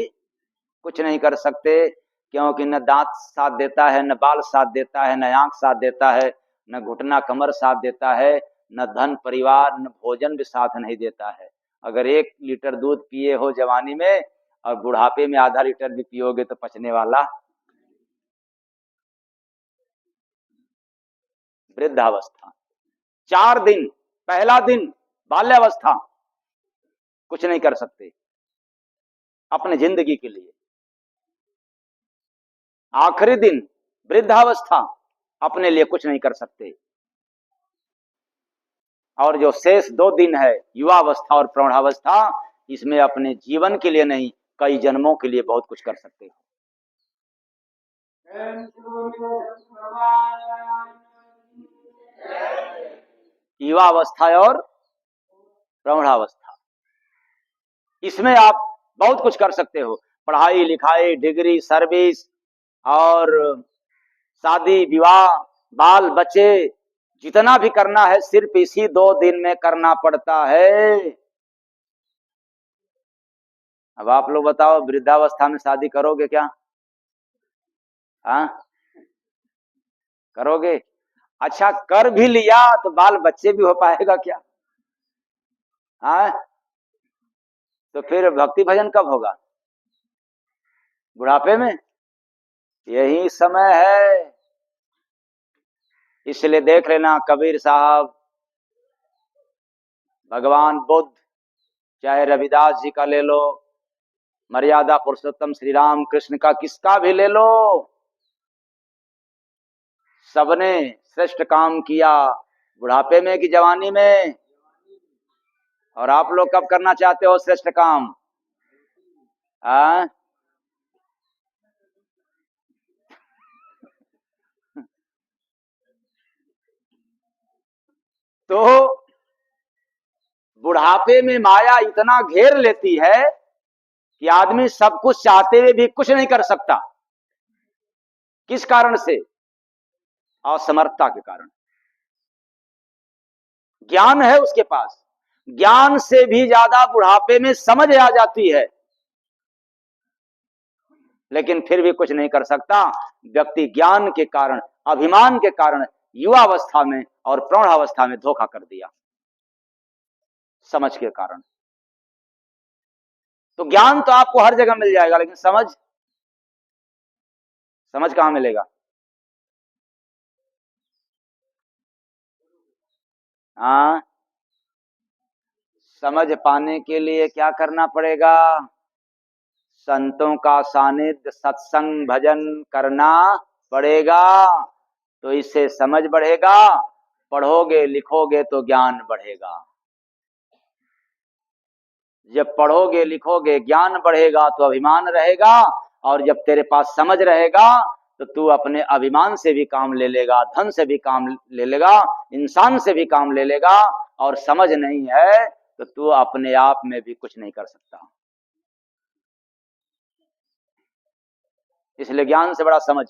कुछ नहीं कर सकते, क्योंकि न दांत साथ देता है, न बाल साथ देता है, न आंख साथ देता है, न घुटना कमर साथ देता है, न धन परिवार, न भोजन भी साथ नहीं देता है। अगर 1 लीटर दूध पिए हो जवानी में और बुढ़ापे में आधा लीटर भी पियोगे तो पचने वाला। वृद्धावस्था 4 दिन, पहला दिन बाल्यावस्था, कुछ नहीं कर सकते अपने जिंदगी के लिए। आखिरी दिन वृद्धावस्था, अपने लिए कुछ नहीं कर सकते। और जो शेष 2 दिन है युवावस्था और प्रौढ़ावस्था, इसमें अपने जीवन के लिए नहीं, कई जन्मों के लिए बहुत कुछ कर सकते हो। युवावस्था और प्रौढ़ावस्था, इसमें आप बहुत कुछ कर सकते हो। पढ़ाई लिखाई, डिग्री, सर्विस और शादी विवाह, बाल बच्चे, जितना भी करना है सिर्फ इसी 2 दिन में करना पड़ता है। अब आप लोग बताओ, वृद्धावस्था में शादी करोगे क्या? हाँ, करोगे? अच्छा, कर भी लिया तो बाल बच्चे भी हो पाएगा क्या? हाँ, तो फिर भक्ति भजन कब होगा? बुढ़ापे में? यही समय है। इसलिए देख लेना, कबीर साहब, भगवान बुद्ध, चाहे रविदास जी का ले लो, मर्यादा पुरुषोत्तम श्री राम कृष्ण का किसका भी ले लो, सबने श्रेष्ठ काम किया बुढ़ापे में कि जवानी में। और आप लोग कब करना चाहते हो श्रेष्ठ काम? आ? तो बुढ़ापे में माया इतना घेर लेती है कि आदमी सब कुछ चाहते हुए भी कुछ नहीं कर सकता। किस कारण से? असमर्थता के कारण। ज्ञान है उसके पास, ज्ञान से भी ज्यादा बुढ़ापे में समझ आ जाती है, लेकिन फिर भी कुछ नहीं कर सकता। व्यक्ति ज्ञान के कारण, अभिमान के कारण युवावस्था में और प्रौढ़ावस्था में धोखा कर दिया, समझ के कारण। तो ज्ञान तो आपको हर जगह मिल जाएगा, लेकिन समझ कहां मिलेगा? हाँ, समझ पाने के लिए क्या करना पड़ेगा? संतों का सानिध्य, सत्संग, भजन करना पड़ेगा। तो इससे समझ बढ़ेगा, पढ़ोगे लिखोगे तो ज्ञान बढ़ेगा। जब पढ़ोगे लिखोगे ज्ञान बढ़ेगा तो अभिमान रहेगा, और जब तेरे पास समझ रहेगा तो तू अपने अभिमान से भी काम ले लेगा, धन से भी काम ले लेगा, इंसान से भी काम ले लेगा। और समझ नहीं है तो तू अपने आप में भी कुछ नहीं कर सकता। इसलिए ज्ञान से बड़ा समझ,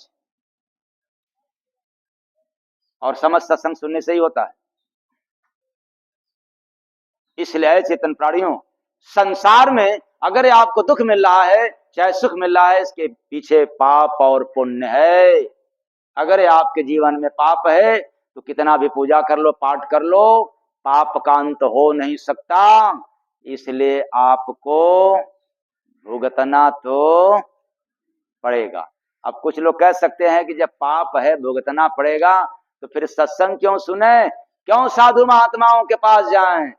और समझ सत्संग सुनने से ही होता है। इसलिए चेतन प्राणियों, संसार में अगर आपको दुख मिल रहा है चाहे सुख मिल रहा है, इसके पीछे पाप और पुण्य है। अगर आपके जीवन में पाप है तो कितना भी पूजा कर लो, पाठ कर लो, पाप का अंत हो नहीं सकता। इसलिए आपको भुगतना तो पड़ेगा। अब कुछ लोग कह सकते हैं कि जब पाप है भुगतना पड़ेगा तो फिर सत्संग क्यों सुने, क्यों साधु महात्माओं के पास जाएं?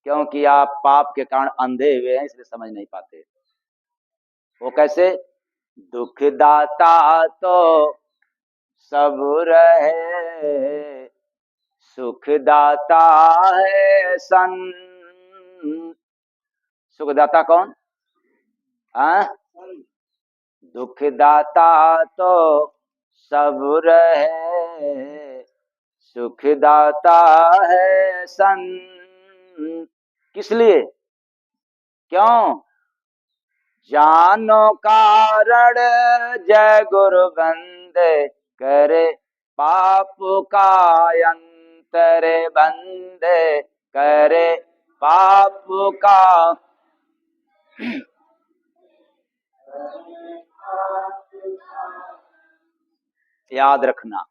क्योंकि आप पाप के कारण अंधे हुए हैं, इसलिए समझ नहीं पाते। वो कैसे? दुखदाता तो सब रहे, सुखदाता है संत। सुखदाता कौन? हाँ, दुखदाता तो सब रहे, सुखदाता है संत। किस लिए? क्यों? जानो कारण जय गुरु बंदे, करे पाप का अंतर बंदे, करे पाप का। याद रखना,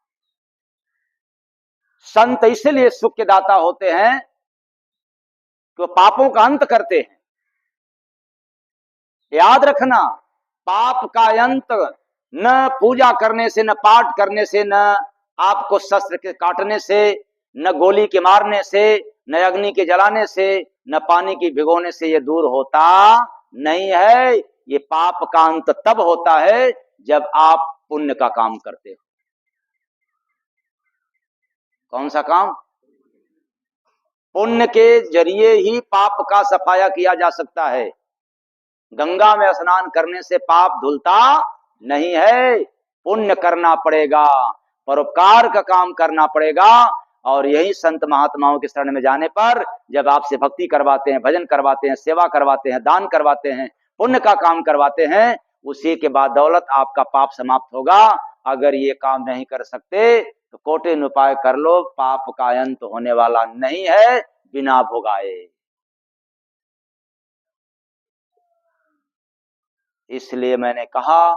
संत इसलिए सुख के दाता होते हैं कि पापों का अंत करते हैं। याद रखना, पाप का अंत न पूजा करने से, न पाठ करने से, न आपको शस्त्र के काटने से, न गोली के मारने से, न अग्नि के जलाने से, न पानी की भिगोने से ये दूर होता नहीं है। ये पाप का अंत तब होता है जब आप पुण्य का काम करते हो। कौन सा काम? पुण्य के जरिए ही पाप का सफाया किया जा सकता है। गंगा में स्नान करने से पाप धुलता नहीं है, पुण्य करना पड़ेगा, परोपकार का काम करना पड़ेगा। और यही संत महात्माओं के शरण में जाने पर जब आपसे भक्ति करवाते हैं, भजन करवाते हैं, सेवा करवाते हैं, दान करवाते हैं, पुण्य का काम करवाते हैं, उसी के बाद दौलत आपका पाप समाप्त होगा। अगर ये काम नहीं कर सकते तो कोटिन उपाय कर लो, पाप का अंत होने वाला नहीं है बिना भोगाए। इसलिए मैंने कहा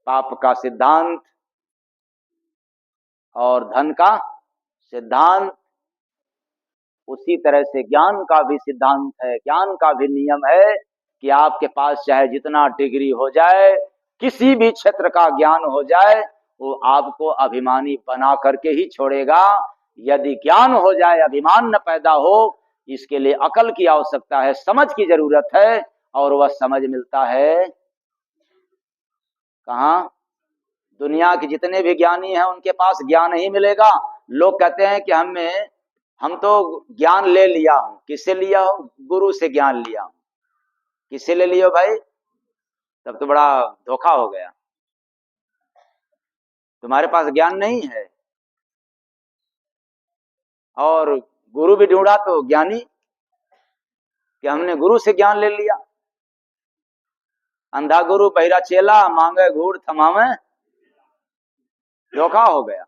पाप का सिद्धांत और धन का सिद्धांत, उसी तरह से ज्ञान का भी सिद्धांत है, ज्ञान का भी नियम है कि आपके पास चाहे जितना डिग्री हो जाए, किसी भी क्षेत्र का ज्ञान हो जाए, वो आपको अभिमानी बना करके ही छोड़ेगा। यदि ज्ञान हो जाए, अभिमान न पैदा हो, इसके लिए अकल की आवश्यकता है, समझ की जरूरत है। और वह समझ मिलता है कहाँ? दुनिया के जितने भी ज्ञानी हैं उनके पास ज्ञान ही मिलेगा। लोग कहते हैं कि हम तो ज्ञान ले लिया हूं। किससे लिया हो? गुरु से ज्ञान लिया हूं। किससे ले लियो भाई? तब तो बड़ा धोखा हो गया, तुम्हारे पास ज्ञान नहीं है। और गुरु भी ढूंढा तो ज्ञानी, कि हमने गुरु से ज्ञान ले लिया। अंधा गुरु बहिरा चेला, मांगे घूर थमावे, धोखा हो गया।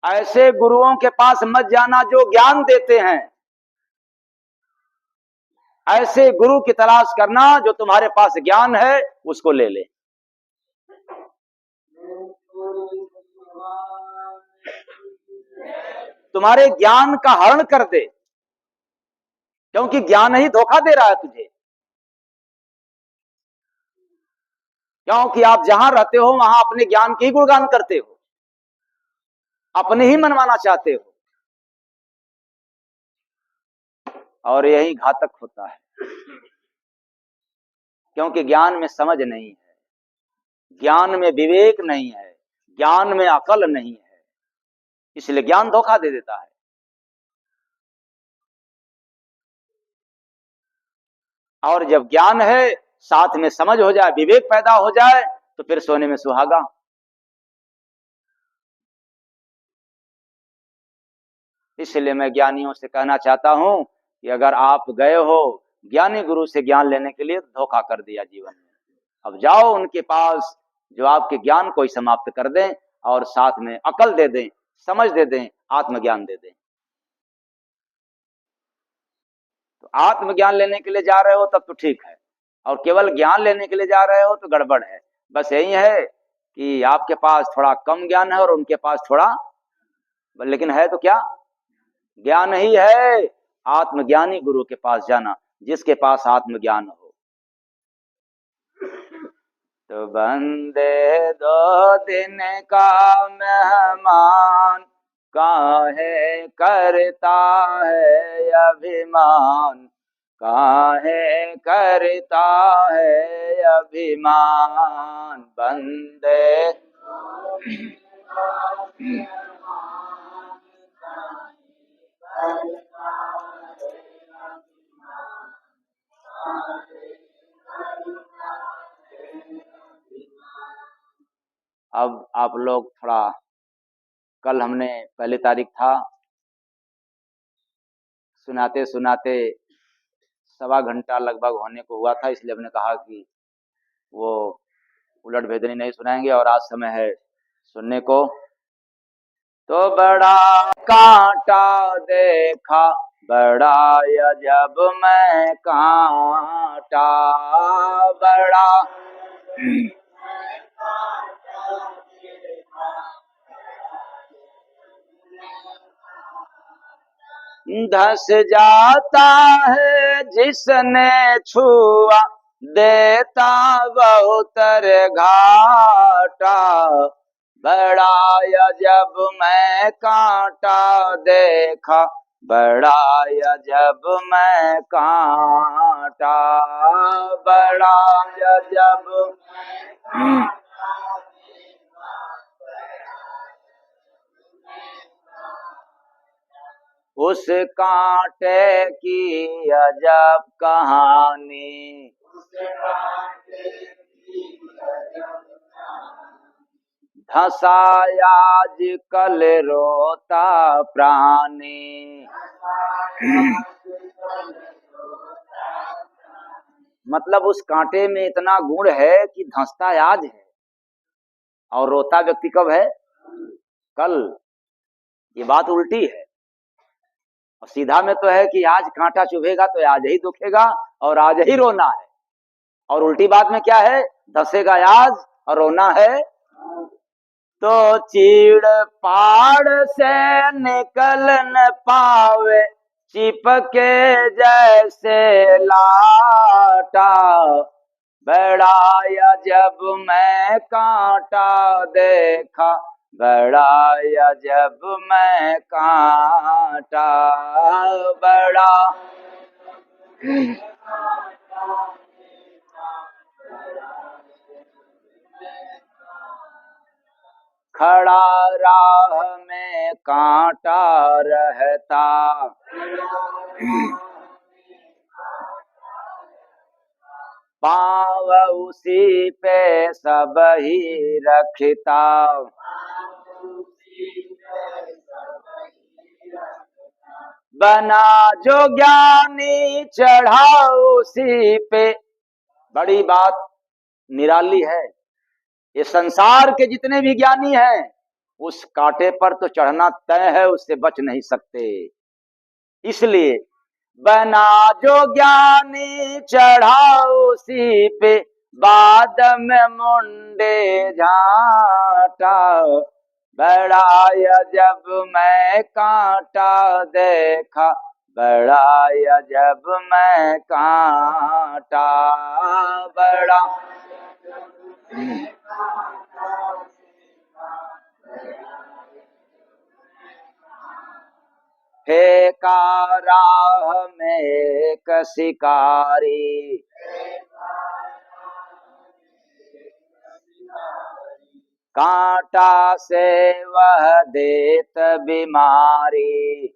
ऐसे गुरुओं के पास मत जाना जो ज्ञान देते हैं। ऐसे गुरु की तलाश करना जो तुम्हारे पास ज्ञान है उसको ले ले। तुम्हारे ज्ञान का हरण कर दे, क्योंकि ज्ञान ही धोखा दे रहा है तुझे। क्योंकि आप जहां रहते हो वहां अपने ज्ञान के ही गुणगान करते हो। अपने ही मनवाना चाहते हो, और यही घातक होता है, क्योंकि ज्ञान में समझ नहीं है, ज्ञान में विवेक नहीं है, ज्ञान में अकल नहीं है, इसलिए ज्ञान धोखा दे देता है। और जब ज्ञान है, साथ में समझ हो जाए, विवेक पैदा हो जाए, तो फिर सोने में सुहागा। इसलिए मैं ज्ञानियों से कहना चाहता हूं कि अगर आप गए हो ज्ञानी गुरु से ज्ञान लेने के लिए, धोखा कर दिया जीवन में, अब जाओ उनके पास जो आपके ज्ञान को ही समाप्त कर दें और साथ में अकल दे दें, समझ दे दें, आत्मज्ञान दे दें। तो आत्मज्ञान लेने के लिए जा रहे हो तब तो ठीक है, और केवल ज्ञान लेने के लिए जा रहे हो तो गड़बड़ है। बस यही है कि आपके पास थोड़ा कम ज्ञान है और उनके पास थोड़ा, लेकिन है तो क्या, ज्ञान ही है। आत्मज्ञानी गुरु के पास जाना, जिसके पास आत्मज्ञान हो। तो बंदे दो दिन का मेहमान, काहे करता है अभिमान, काहे करता है अभिमान। बंदे अब आप लोग थोड़ा, कल हमने 1 तारीख था, सुनाते सुनाते 1.25 घंटा लगभग होने को हुआ था, इसलिए हमने कहा कि वो उलट भेदनी नहीं सुनाएंगे, और आज समय है सुनने को। तो बड़ा कांटा देखा, बड़ा अजब मैं कांटा, बड़ा धस जाता है जिसने छुआ, देता बहुतर घाटा, बड़ा अजब मैं कांटा देखा, बड़ा अजब मैं कांटा, बड़ा अजब। उस कांटे की अजब कहानी, धंसा आज कल रोता प्राणी। मतलब उस कांटे में इतना गुण है कि धंसता आज है और रोता व्यक्ति कब है, कल। ये बात उल्टी है, और सीधा में तो है कि आज कांटा चुभेगा तो आज ही दुखेगा और आज ही रोना है, और उल्टी बात में क्या है, धंसेगा आज और रोना है। तो चीड़ पाड़ से निकल न पावे, चिपके जैसे लाटा, बड़ा अजब मैं कांटा देखा, बड़ा अजब मैं कांटा, बड़ा। खड़ा राह में कांटा रहता, पाँव उसी पे सब ही रखता, बना जो ज्ञानी चढ़ा उसी पे। बड़ी बात निराली है, ये संसार के जितने भी ज्ञानी हैं उस कांटे पर तो चढ़ना तय है, उससे बच नहीं सकते। इसलिए बना जो ज्ञानी चढ़ा उसी पे, बाद में मुंडे झाटा, बड़ा अजब मैं कांटा देखा, बड़ा अजब मैं कांटा, बड़ा। का राह में एक शिकारी, कांटा से वह देत बीमारी।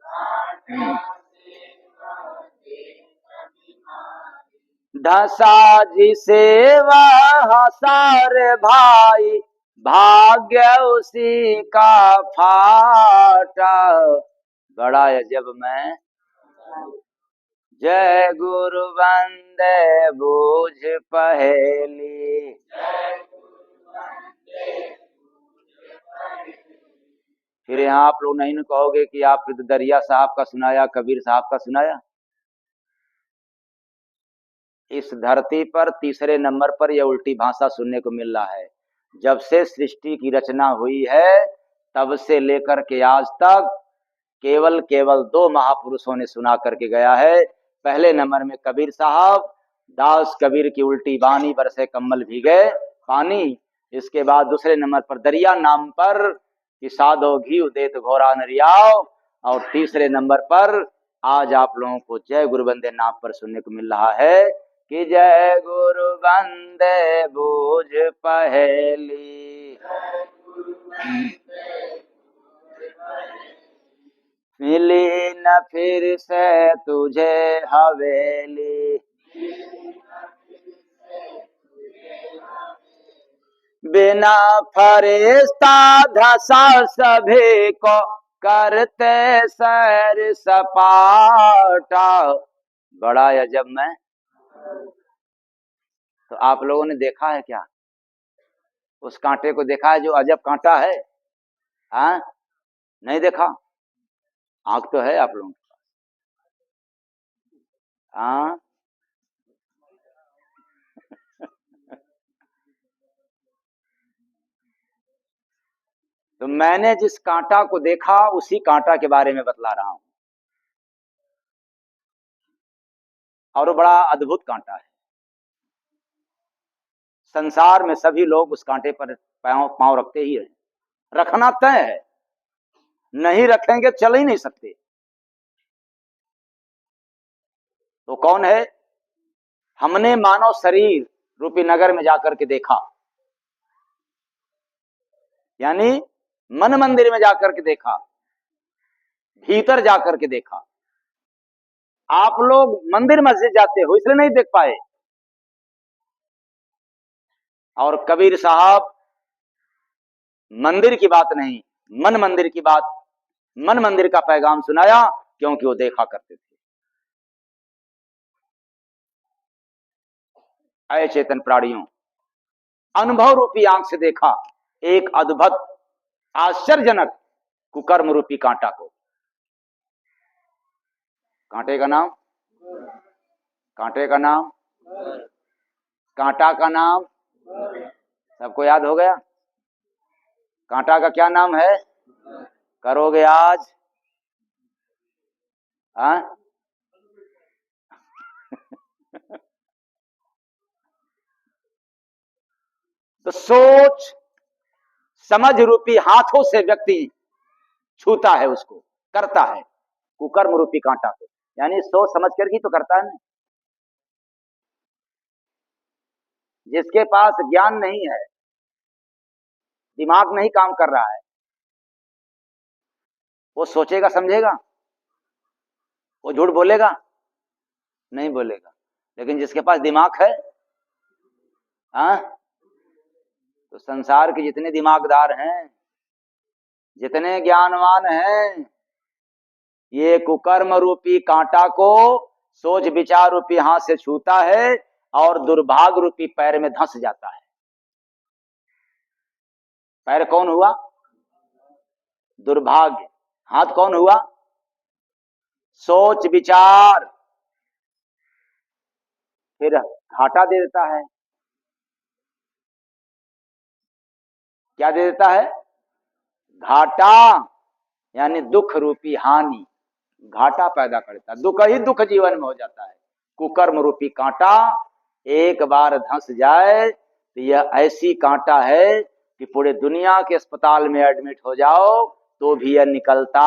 धसा जिसे वह सारे भाई, भाग्य उसी का फाटा। बड़ा अजब मैं जय गुरु वंदे बूझ पहेली। फिर यहाँ आप लोग नहीं न कहोगे कि आप दरिया साहब का सुनाया, कबीर साहब का सुनाया। इस धरती पर तीसरे नंबर पर यह उल्टी भाषा सुनने को मिल रहा है। जब से सृष्टि की रचना हुई है तब से लेकर के आज तक केवल दो महापुरुषों ने सुना करके गया है। पहले नंबर में कबीर साहब, दास कबीर की उल्टी बानी बरसे कम्बल भीगे पानी। इसके बाद दूसरे नंबर पर दरिया नाम पर कि साधो घी देत घोरा नरियाओ। और तीसरे नंबर पर आज आप लोगों को जय गुरु वंदे नाम पर सुनने को मिल रहा है कि जय गुरु वंदे बूझ पहेली। मिली न फिर से तुझे हवेली, बिना फरिश्ता धसा सभी को करते सैर सपाटा। बड़ा अजब मैं। तो आप लोगों ने देखा है क्या? उस कांटे को देखा है जो अजब कांटा है? हाँ, नहीं देखा? आंख तो है आप लोगों के पास। हाँ तो मैंने जिस कांटा को देखा उसी कांटा के बारे में बतला रहा हूं। और वो बड़ा अद्भुत कांटा है। संसार में सभी लोग उस कांटे पर पांव रखते ही हैं। रखना तय है, नहीं रखेंगे चल ही नहीं सकते। तो कौन है? हमने मानव शरीर रूपी नगर में जाकर के देखा, यानी मन मंदिर में जाकर के देखा, भीतर जाकर के देखा। आप लोग मंदिर मस्जिद जाते हो इसलिए नहीं देख पाए। और कबीर साहब मंदिर की बात नहीं, मन मंदिर की बात, मन मंदिर का पैगाम सुनाया, क्योंकि वो देखा करते थे। ऐ चेतन प्राणियों, अनुभव रूपी आंख से देखा एक अद्भुत आश्चर्यजनक कुकर्म रूपी कांटा को। कांटे का नाम, कांटे का नाम, कांटा का नाम सबको याद हो गया? कांटा का क्या नाम है? करोगे आज? हाँ तो सोच समझ रूपी हाथों से व्यक्ति छूता है, उसको करता है कुकर्म रूपी कांटा को। यानी सोच समझ कर ही तो करता है ना। जिसके पास ज्ञान नहीं है, दिमाग नहीं काम कर रहा है, वो सोचेगा समझेगा? वो झूठ बोलेगा? नहीं बोलेगा। लेकिन जिसके पास दिमाग है, हाँ, तो संसार के जितने दिमागदार हैं, जितने ज्ञानवान हैं, ये कुकर्म रूपी कांटा को सोच विचार रूपी हाथ से छूता है और दुर्भाग्य रूपी पैर में धंस जाता है। पैर कौन हुआ? दुर्भाग्य। हाथ कौन हुआ? सोच विचार। फिर घाटा दे देता है। क्या दे देता है? घाटा, यानी दुख रूपी हानि, घाटा पैदा करता है। दुख ही दुख जीवन में हो जाता है। कुकर्म रूपी कांटा एक बार धंस जाए तो यह ऐसी कांटा है कि पूरे दुनिया के अस्पताल में एडमिट हो जाओ तो भी यह निकलता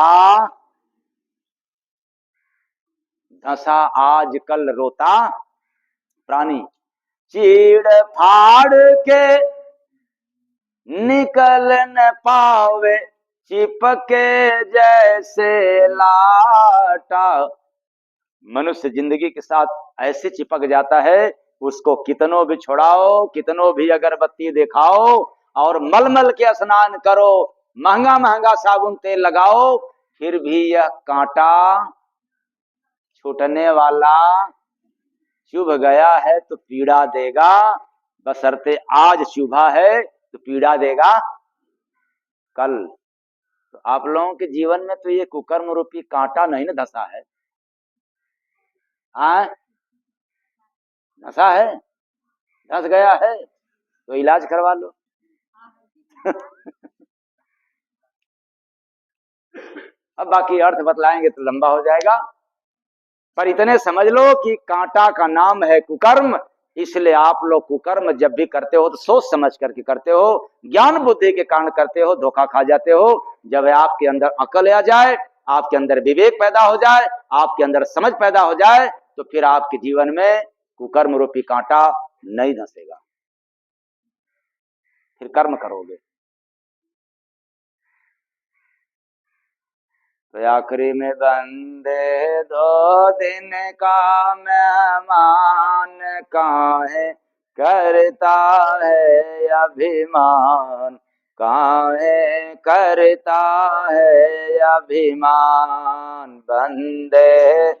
धसा आज कल रोता प्राणी। चीड़ फाड़ के निकल न पावे, चिपके जैसे लाटा। मनुष्य जिंदगी के साथ ऐसे चिपक जाता है, उसको कितनों भी छुड़ाओ, कितनों भी अगरबत्ती दिखाओ और मलमल के स्नान करो, महंगा महंगा साबुन तेल लगाओ, फिर भी यह कांटा छूटने वाला चुभ गया है तो पीड़ा देगा, बशर्ते आज चुभा है तो पीड़ा देगा कल। तो आप लोगों के जीवन में तो ये कुकर्म रूपी कांटा नहीं न धसा है, धसा है, धस गया है तो इलाज करवा लो। अब बाकी अर्थ बतलाएंगे तो लंबा हो जाएगा, पर इतने समझ लो कि कांटा का नाम है कुकर्म। इसलिए आप लोग कुकर्म जब भी करते हो तो सोच समझ करके करते हो, ज्ञान बुद्धि के कारण करते हो, धोखा खा जाते हो। जब आपके अंदर अकल आ जाए, आपके अंदर विवेक पैदा हो जाए, आपके अंदर समझ पैदा हो जाए, तो फिर आपके जीवन में कुकर्म रूपी कांटा नहीं धंसेगा, फिर कर्म करोगे। तो आखिरी में बंदे दो दिन का मेहमान, काहे करता है अभिमान, काहे करता है अभिमान बंदे।